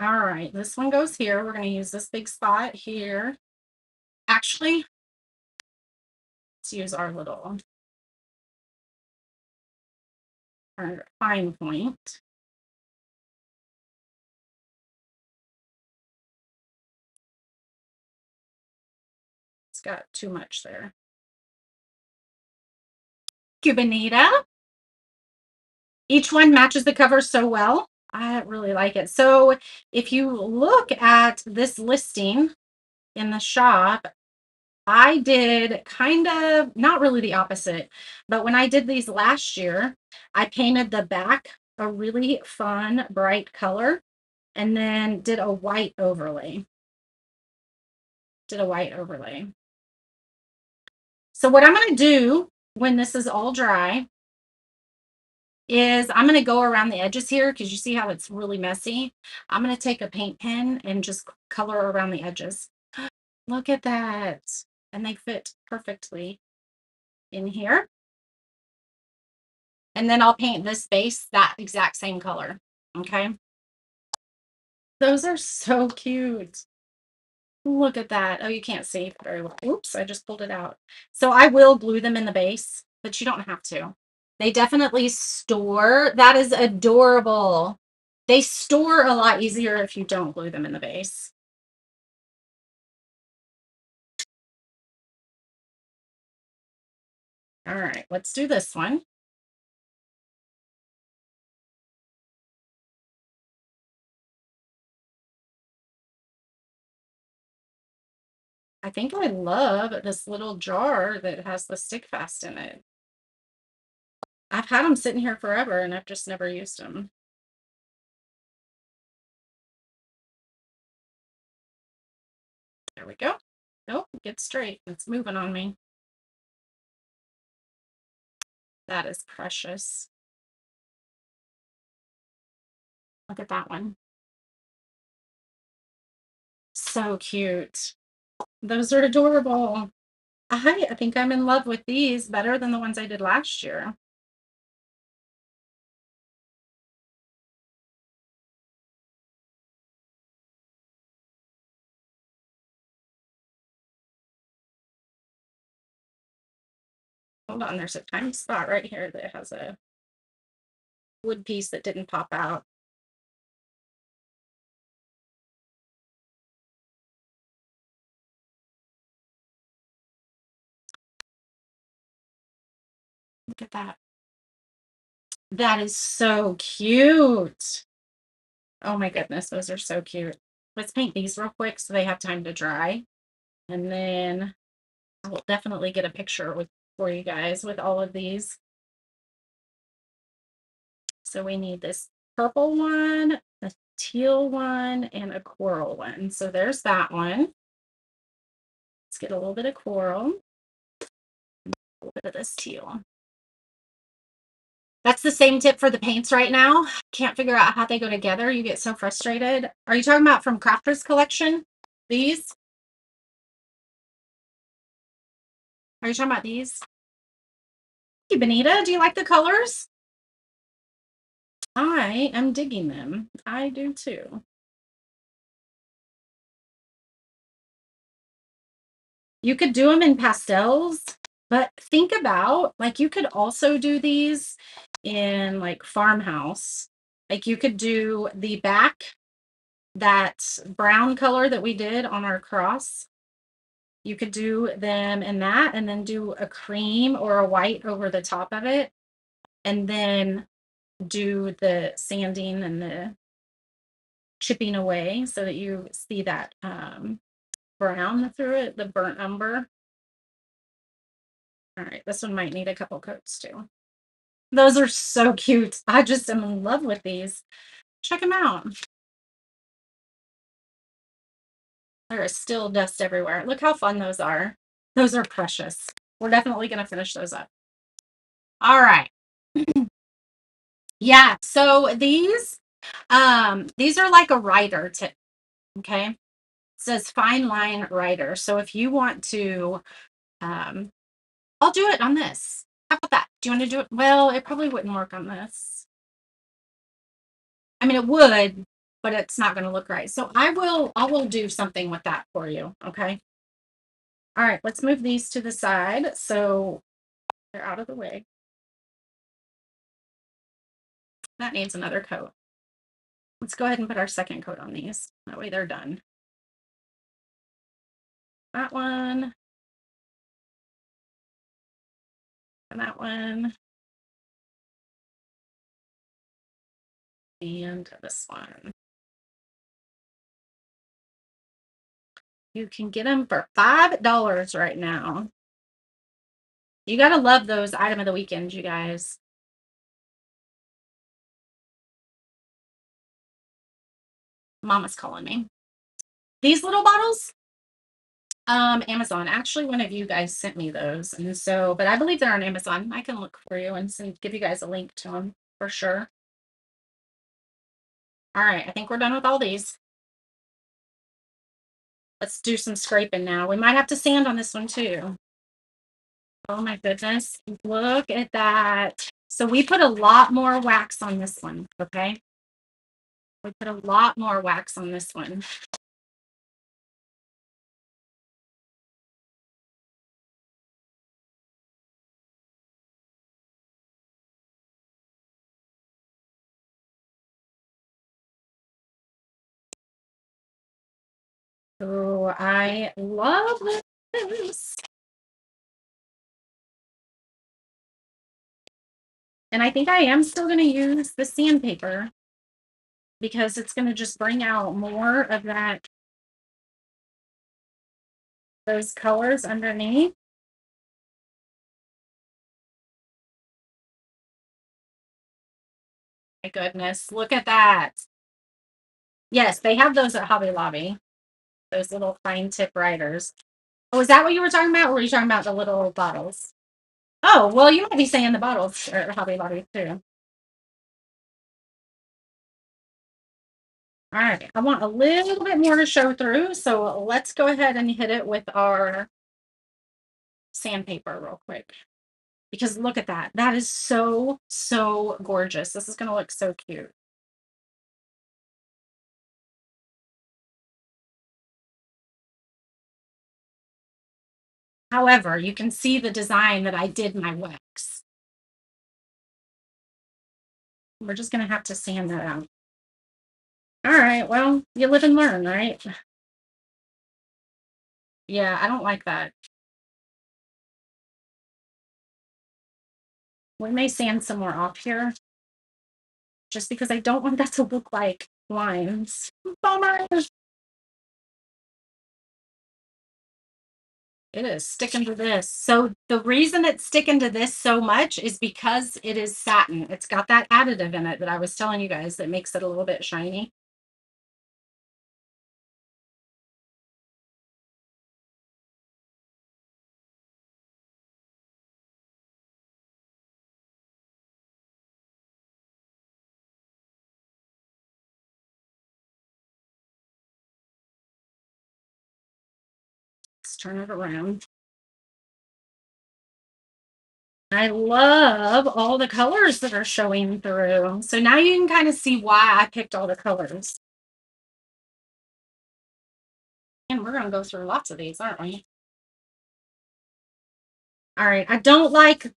A: All right, this one goes here. We're going to use this big spot here. Actually, let's use our fine point. It's got too much there. Cubanita. Each one matches the cover so well. I really like it. So if you look at this listing in the shop, I did kind of not really the opposite, but when I did these last year, I painted the back a really fun, bright color and then did a white overlay. So what I'm going to do when this is all dry is I'm going to go around the edges here because you see how it's really messy. I'm going to take a paint pen and just color around the edges. Look at that. And they fit perfectly in here. And then I'll paint this base that exact same color. Okay. Those are so cute. Look at that. Oh, you can't see very well. Oops, I just pulled it out. So I will glue them in the base, but you don't have to. They definitely store. That is adorable. They store a lot easier if you don't glue them in the base. All right, let's do this one. I think I love this little jar that has the stick fast in it. I've had them sitting here forever and I've just never used them. There we go. Nope, get straight. It's moving on me. That is precious. Look at that one. So cute. Those are adorable. I think I'm in love with these better than the ones I did last year. Hold on, there's a tiny spot right here that has a wood piece that didn't pop out. Look at that. That is so cute. Oh my goodness, those are so cute. Let's paint these real quick so they have time to dry. And then I will definitely get a picture for you guys with all of these. So we need this purple one, a teal one, and a coral one. So there's that one. Let's get a little bit of coral, a little bit of this teal. That's the same tip for the paints right now. Can't figure out how they go together. You get so frustrated. Are you talking about from Crafters Collection? These? Are you talking about these? Hey, Benita, do you like the colors? I am digging them. I do too. You could do them in pastels, but think about like you could also do these in like farmhouse. Like you could do the back, that brown color that we did on our cross. You could do them in that and then do a cream or a white over the top of it. And then do the sanding and the chipping away so that you see that brown through it, the burnt umber. All right, this one might need a couple coats too. Those are so cute. I just am in love with these. Check them out. There is still dust everywhere. Look how fun those are. Those are precious. We're definitely going to finish those up. All right. Yeah, so these are like a writer tip, okay? It says fine line writer. So if you want to um I'll do it on this. How about that? Do you want to do it? Well, it probably wouldn't work on this. I mean, it would, but it's not going to look right. So I will do something with that for you, okay? All right, let's move these to the side so they're out of the way. That needs another coat. Let's go ahead and put our second coat on these. That way they're done. That one and that one and this one. You can get them for $5 right now. You got to love those item of the weekend, you guys. Mama's calling me. These little bottles, Amazon. Actually, one of you guys sent me those, and so, but I believe they're on Amazon. I can look for you and give you guys a link to them for sure. All right, I think we're done with all these. Let's do some scraping now. We might have to sand on this one too. Oh my goodness, look at that. So we put a lot more wax on this one, okay? We put a lot more wax on this one. Oh, I love this. And I think I am still going to use the sandpaper because it's going to just bring out more of those colors underneath. My goodness, look at that. Yes, they have those at Hobby Lobby, those little fine tip writers. Oh, is that what you were talking about? Or were you talking about the little bottles? Oh, well, you might be saying the bottles are at Hobby Lobby too. All right, I want a little bit more to show through, so let's go ahead and hit it with our sandpaper real quick. Because look at that. That is so, so gorgeous. This is going to look so cute. However, you can see the design that I did my wax. We're just going to have to sand that out. All right, well, you live and learn, right? Yeah, I don't like that. We may sand some more off here just because I don't want that to look like lines. Bummer. It is sticking to this. So the reason it's sticking to this so much is because it is satin. It's got that additive in it that I was telling you guys that makes it a little bit shiny. Let's turn it around. I love all the colors that are showing through. So now you can kind of see why I picked all the colors. And we're going to go through lots of these, aren't we? All right. I don't like,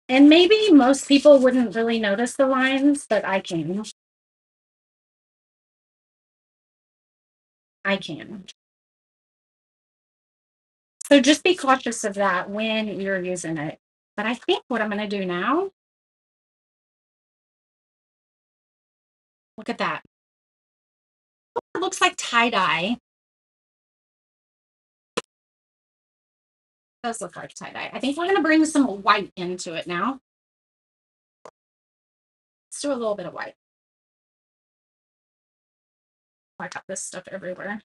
A: and maybe most people wouldn't really notice the lines, but I can. I can. So just be cautious of that when you're using it. But I think what I'm going to do now, look at that. It looks like tie-dye. Does look like tie-dye. I think we're gonna bring some white into it now. Let's do a little bit of white. I got this stuff everywhere.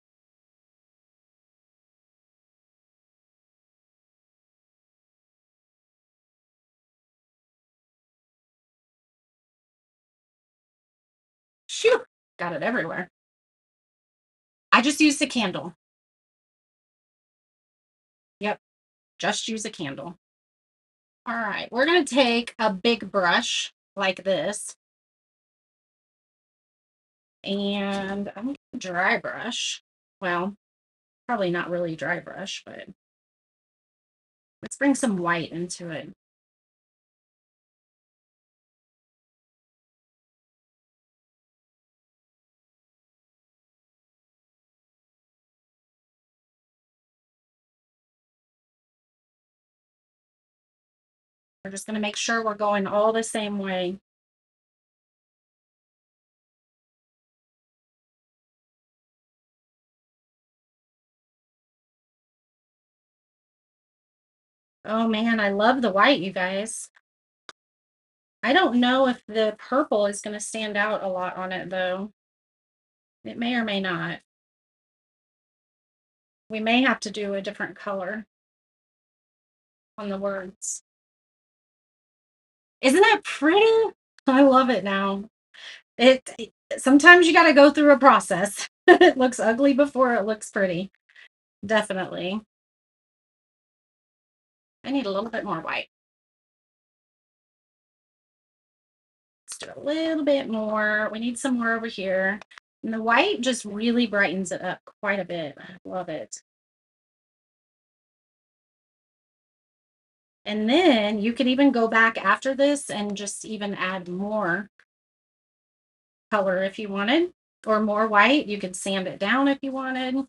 A: Phew, got it everywhere. I just used a candle. Yep, just use a candle. All right, we're gonna take a big brush like this, and I'm gonna dry brush. Well, probably not really dry brush, but let's bring some white into it. We're just gonna make sure we're going all the same way. Oh man, I love the white, you guys. I don't know if the purple is gonna stand out a lot on it though. It may or may not. We may have to do a different color on the words. Isn't that pretty? I love it now. Sometimes you got to go through a process. It looks ugly before it looks pretty. Definitely. I need a little bit more white. Let's do a little bit more. We need some more over here. And the white just really brightens it up quite a bit. I love it. And then you could even go back after this and just even add more color if you wanted, or more white. You could sand it down if you wanted.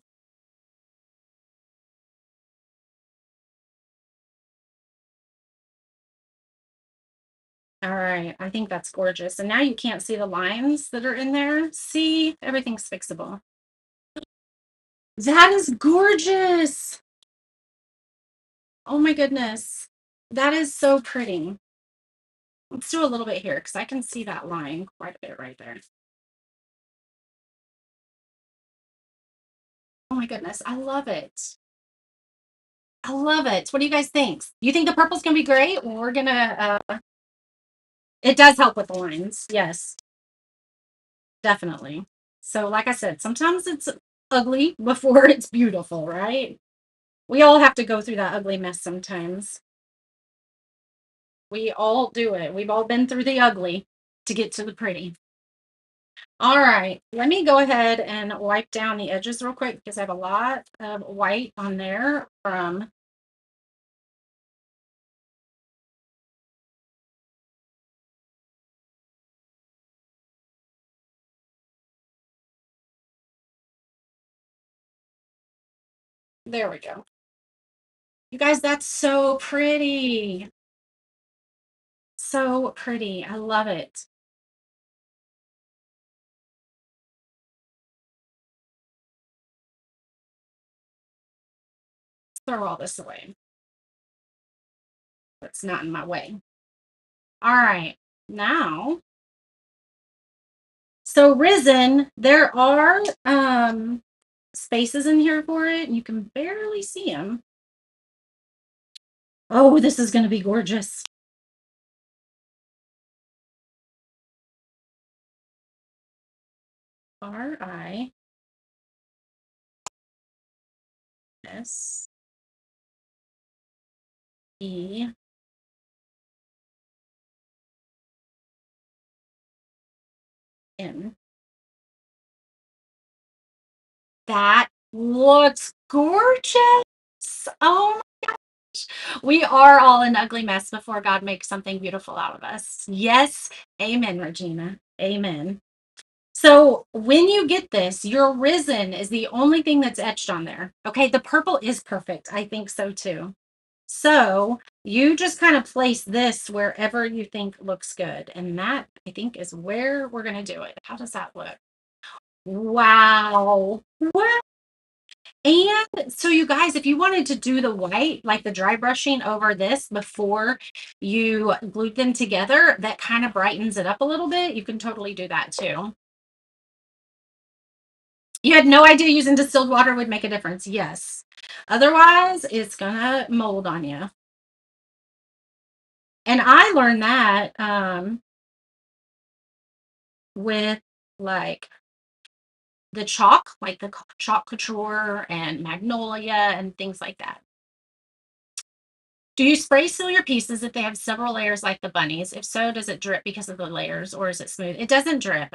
A: All right, I think that's gorgeous. And now you can't see the lines that are in there. See, everything's fixable. That is gorgeous. Oh my goodness. That is so pretty. Let's do a little bit here because I can see that line quite a bit right there. Oh my goodness. I love it. I love it. What do you guys think? You think the purple's going to be great? We're going to, it does help with the lines. Yes, definitely. So, like I said, sometimes it's ugly before it's beautiful, right? We all have to go through that ugly mess sometimes. We all do it. We've all been through the ugly to get to the pretty. All right, let me go ahead and wipe down the edges real quick because I have a lot of white on there from, there we go. You guys, that's so pretty. So pretty. I love it. Throw all this away. That's not in my way. All right, now, so Risen, there are spaces in here for it, and you can barely see them. Oh, this is going to be gorgeous. RISE. That looks gorgeous. Oh my gosh. We are all an ugly mess before God makes something beautiful out of us. Yes. Amen, Regina. Amen. So when you get this, your risen is the only thing that's etched on there. Okay. The purple is perfect. I think so too. So you just kind of place this wherever you think looks good. And that I think is where we're going to do it. How does that look? Wow. What? And so you guys, if you wanted to do the white, like the dry brushing over this before you glued them together, that kind of brightens it up a little bit. You can totally do that too. You had no idea using distilled water would make a difference. Yes. Otherwise, it's gonna mold on you. And I learned that with like the chalk, like the chalk couture and magnolia and things like that. Do you spray seal your pieces if they have several layers like the bunnies? If so, does it drip because of the layers or is it smooth? It doesn't drip.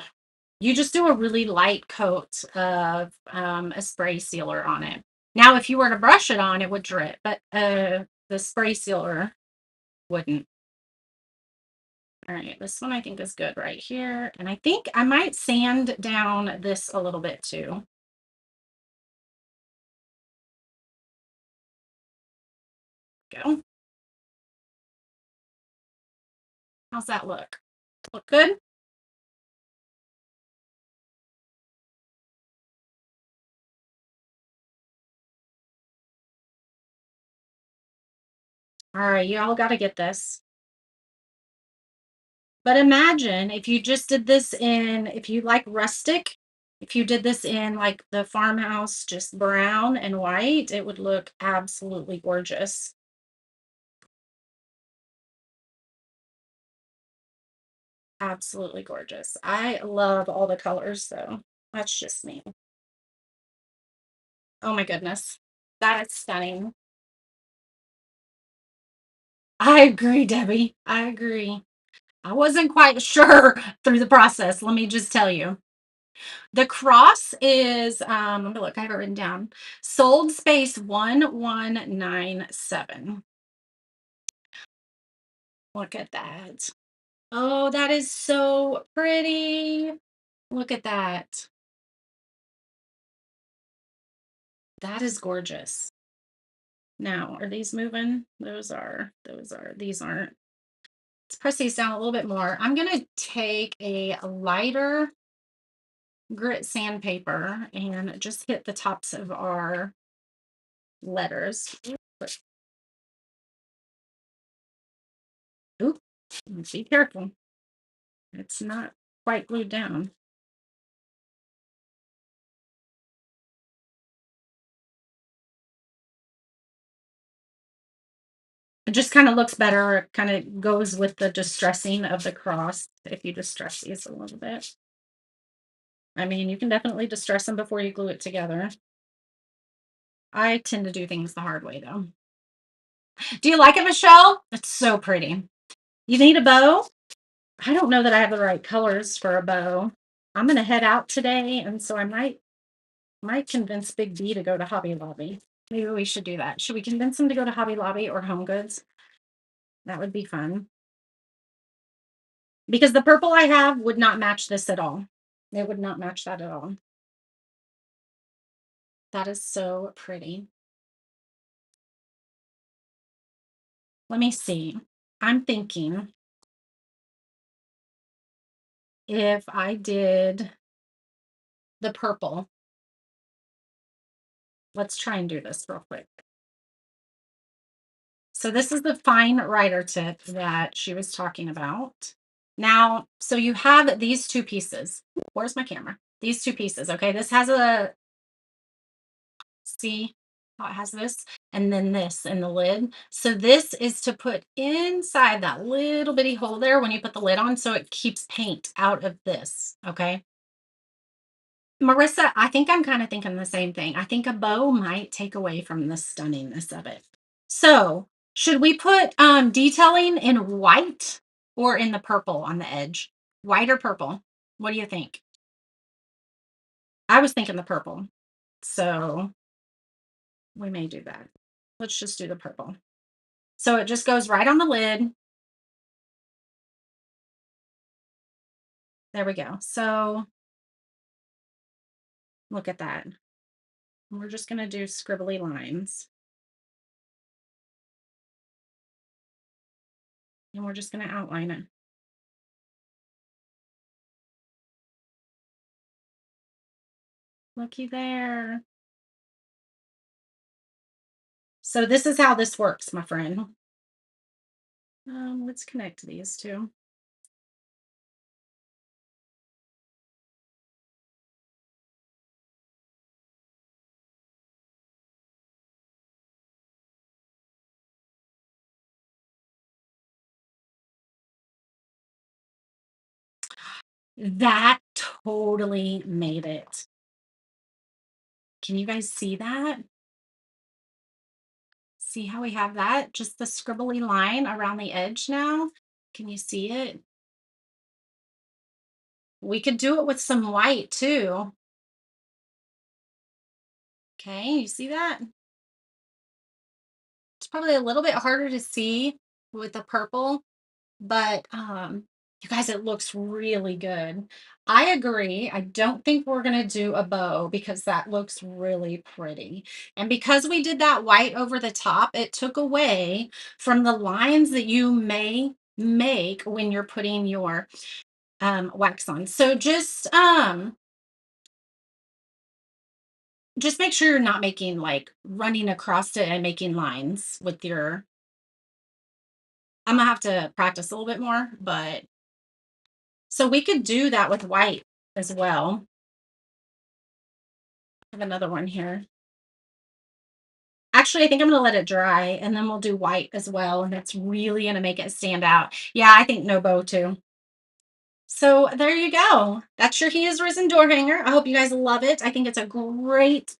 A: You just do a really light coat of a spray sealer on it. Now, if you were to brush it on, it would drip, but the spray sealer wouldn't. All right, this one I think is good right here. And I think I might sand down this a little bit too. Go. How's that look? Look good? All right, you all got to get this. But imagine if you just did this in, if you like rustic, if you did this in like the farmhouse, just brown and white, it would look absolutely gorgeous. Absolutely gorgeous. I love all the colors though. That's just me. Oh my goodness. That is stunning. I agree, Debbie. I agree. I wasn't quite sure through the process. Let me just tell you. The cross is, let me look, I have it written down. Sold space 1197. Look at that. Oh, that is so pretty. Look at that. That is gorgeous. Now, are these moving? These aren't. Let's press these down a little bit more. I'm going to take a lighter grit sandpaper and just hit the tops of our letters. Oop, be careful. It's not quite glued down. It just kind of looks better. It kind of goes with the distressing of the cross if you distress these a little bit. I mean, you can definitely distress them before you glue it together. I tend to do things the hard way though. Do you like it, Michelle? It's so pretty. You need a bow? I don't know that I have the right colors for a bow. I'm gonna head out today, and so I might convince Big B to go to Hobby Lobby. Maybe we should do that. Should we convince him to go to Hobby Lobby or Home Goods? That would be fun. Because the purple I have would not match this at all. It would not match that at all. That is so pretty. Let me see. I'm thinking if I did the purple, let's try and do this real quick. So this is the fine writer tip that she was talking about. Now, so you have these two pieces. Where's my camera? These two pieces. Okay. This has a, see how it has this and then this in the lid. So this is to put inside that little bitty hole there when you put the lid on so it keeps paint out of this. Okay. Marissa, I think I'm kind of thinking the same thing. I think a bow might take away from the stunningness of it. So, should we put detailing in white or in the purple on the edge? White or purple? What do you think? I was thinking the purple. So, we may do that. Let's just do the purple. So it just goes right on the lid. There we go. So, look at that. We're just going to do scribbly lines. And we're just going to outline it. Looky there. So this is how this works, my friend. Let's connect these two. That totally made it. Can you guys see that? See how we have that? Just the scribbly line around the edge now. Can you see it? We could do it with some white too. Okay, you see that? It's probably a little bit harder to see with the purple, but you guys, it looks really good. I agree. I don't think we're going to do a bow because that looks really pretty. And because we did that white over the top, it took away from the lines that you may make when you're putting your wax on. So just make sure you're not making like running across it and making lines with your. I'm gonna have to practice a little bit more, but so we could do that with white as well. I have another one here. Actually, I think I'm gonna let it dry and then we'll do white as well. And it's really gonna make it stand out. Yeah, I think no bow too. So there you go. That's your He Is Risen door hanger. I hope you guys love it. I think it's a great,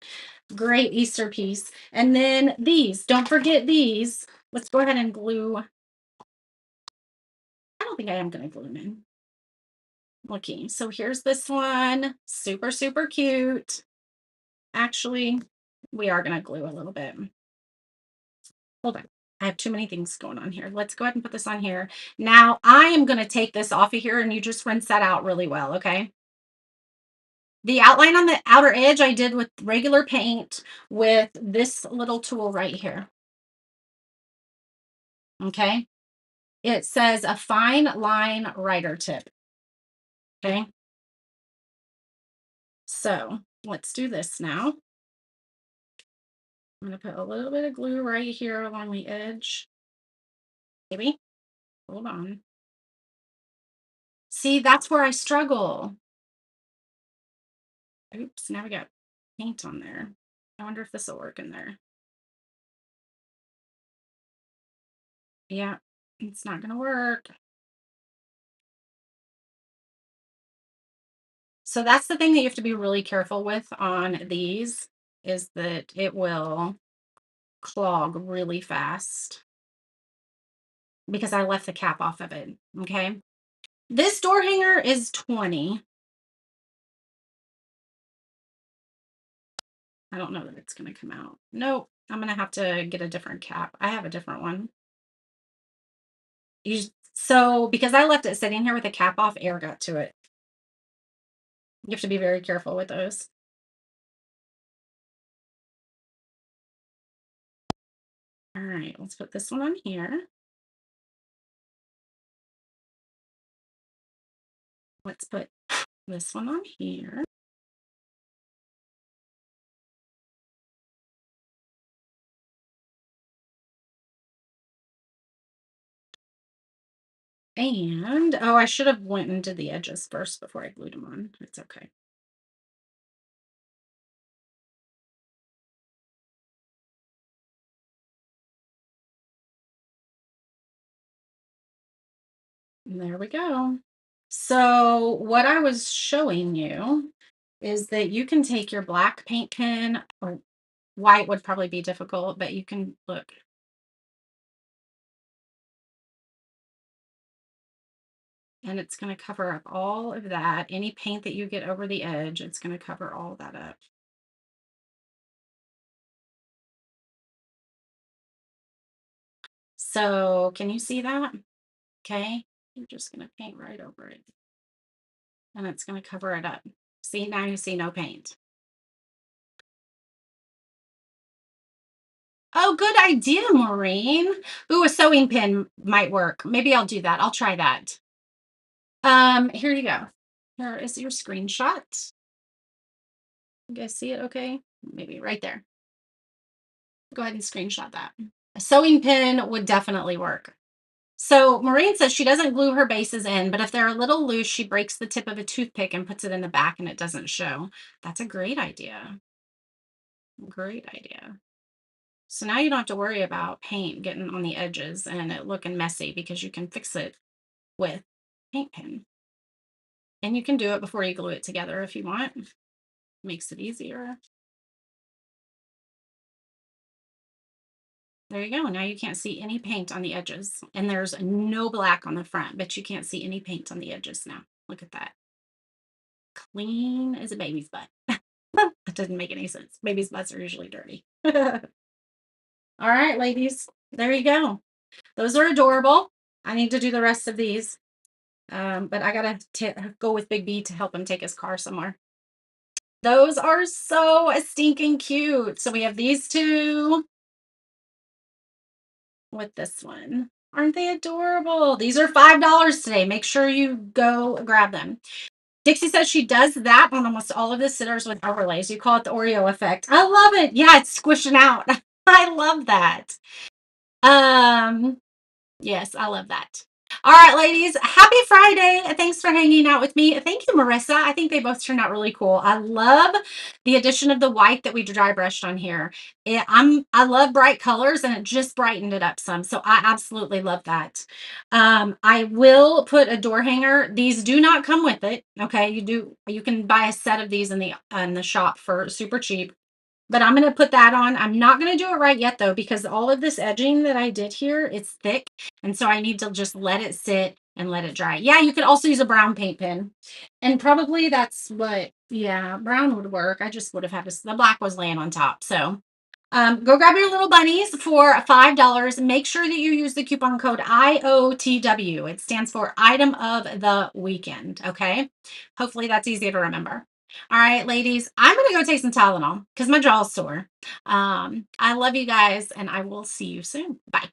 A: great Easter piece. And then these, don't forget these. Let's go ahead and glue. I don't think I am gonna glue them in. Okay, so here's this one. Super, super cute. Actually, we are gonna glue a little bit. Hold on. I have too many things going on here. Let's go ahead and put this on here. Now I am going to take this off of here and you just rinse that out really well. Okay. The outline on the outer edge I did with regular paint with this little tool right here. Okay. It says a fine line writer tip. Okay. So let's do this now. I'm going to put a little bit of glue right here along the edge. Maybe. Hold on. See, that's where I struggle. Oops, now we got paint on there. I wonder if this will work in there. Yeah, it's not gonna work. So that's the thing that you have to be really careful with on these is that it will clog really fast because I left the cap off of it. Okay. This door hanger is 20. I don't know that it's gonna come out. Nope. I'm gonna have to get a different cap. I have a different one. So because I left it sitting here with the cap off, air got to it. You have to be very careful with those. All right, let's put this one on here. Let's put this one on here. And oh, I should have went and did the edges first before I glued them on. It's okay. And there we go. So what I was showing you is that you can take your black paint pen, or white would probably be difficult, but you can look, and it's going to cover up all of that. Any paint that you get over the edge, it's going to cover all that up. So can you see that? Okay. You're just going to paint right over it, and it's going to cover it up. See, now you see no paint. Oh, good idea, Maureen. Ooh, a sewing pin might work. Maybe I'll do that. I'll try that. Here you go. Here is your screenshot. You guys see it okay? Maybe right there. Go ahead and screenshot that. A sewing pin would definitely work. So Maureen says she doesn't glue her bases in, but if they're a little loose, she breaks the tip of a toothpick and puts it in the back and it doesn't show. That's a great idea. Great idea. So now you don't have to worry about paint getting on the edges and it looking messy because you can fix it with paint pen. And you can do it before you glue it together if you want. Makes it easier. There you go. Now you can't see any paint on the edges. And there's no black on the front, but you can't see any paint on the edges now. Look at that. Clean as a baby's butt. That doesn't make any sense. Babies' butts are usually dirty. All right, ladies. There you go. Those are adorable. I need to do the rest of these. But I gotta go with Big B to help him take his car somewhere. Those are so stinking cute. So we have these two with this one. Aren't they adorable? These are $5 today. Make sure you go grab them. Dixie says she does that on almost all of the sitters with overlays. You call it the Oreo effect. I love it. Yeah, it's squishing out. I love that. Um, Yes, I love that. All right, ladies, happy Friday. Thanks for hanging out with me. Thank you, Marissa. I think they both turned out really cool. I love the addition of the white that we dry brushed on here. I love bright colors and it just brightened it up some. So I absolutely love that. I will put a door hanger. These do not come with it. Okay, you can buy a set of these in the shop for super cheap. But I'm going to put that on. I'm not going to do it right yet though, because all of this edging that I did here, it's thick. And so I need to just let it sit and let it dry. Yeah, you could also use a brown paint pen. And probably that's what, yeah, brown would work. I just would have had the black was laying on top. So go grab your little bunnies for $5. Make sure that you use the coupon code IOTW. It stands for Item of the Weekend. Okay. Hopefully that's easy to remember. All right, ladies, I'm going to go take some Tylenol because my jaw's sore. I love you guys and I will see you soon. Bye.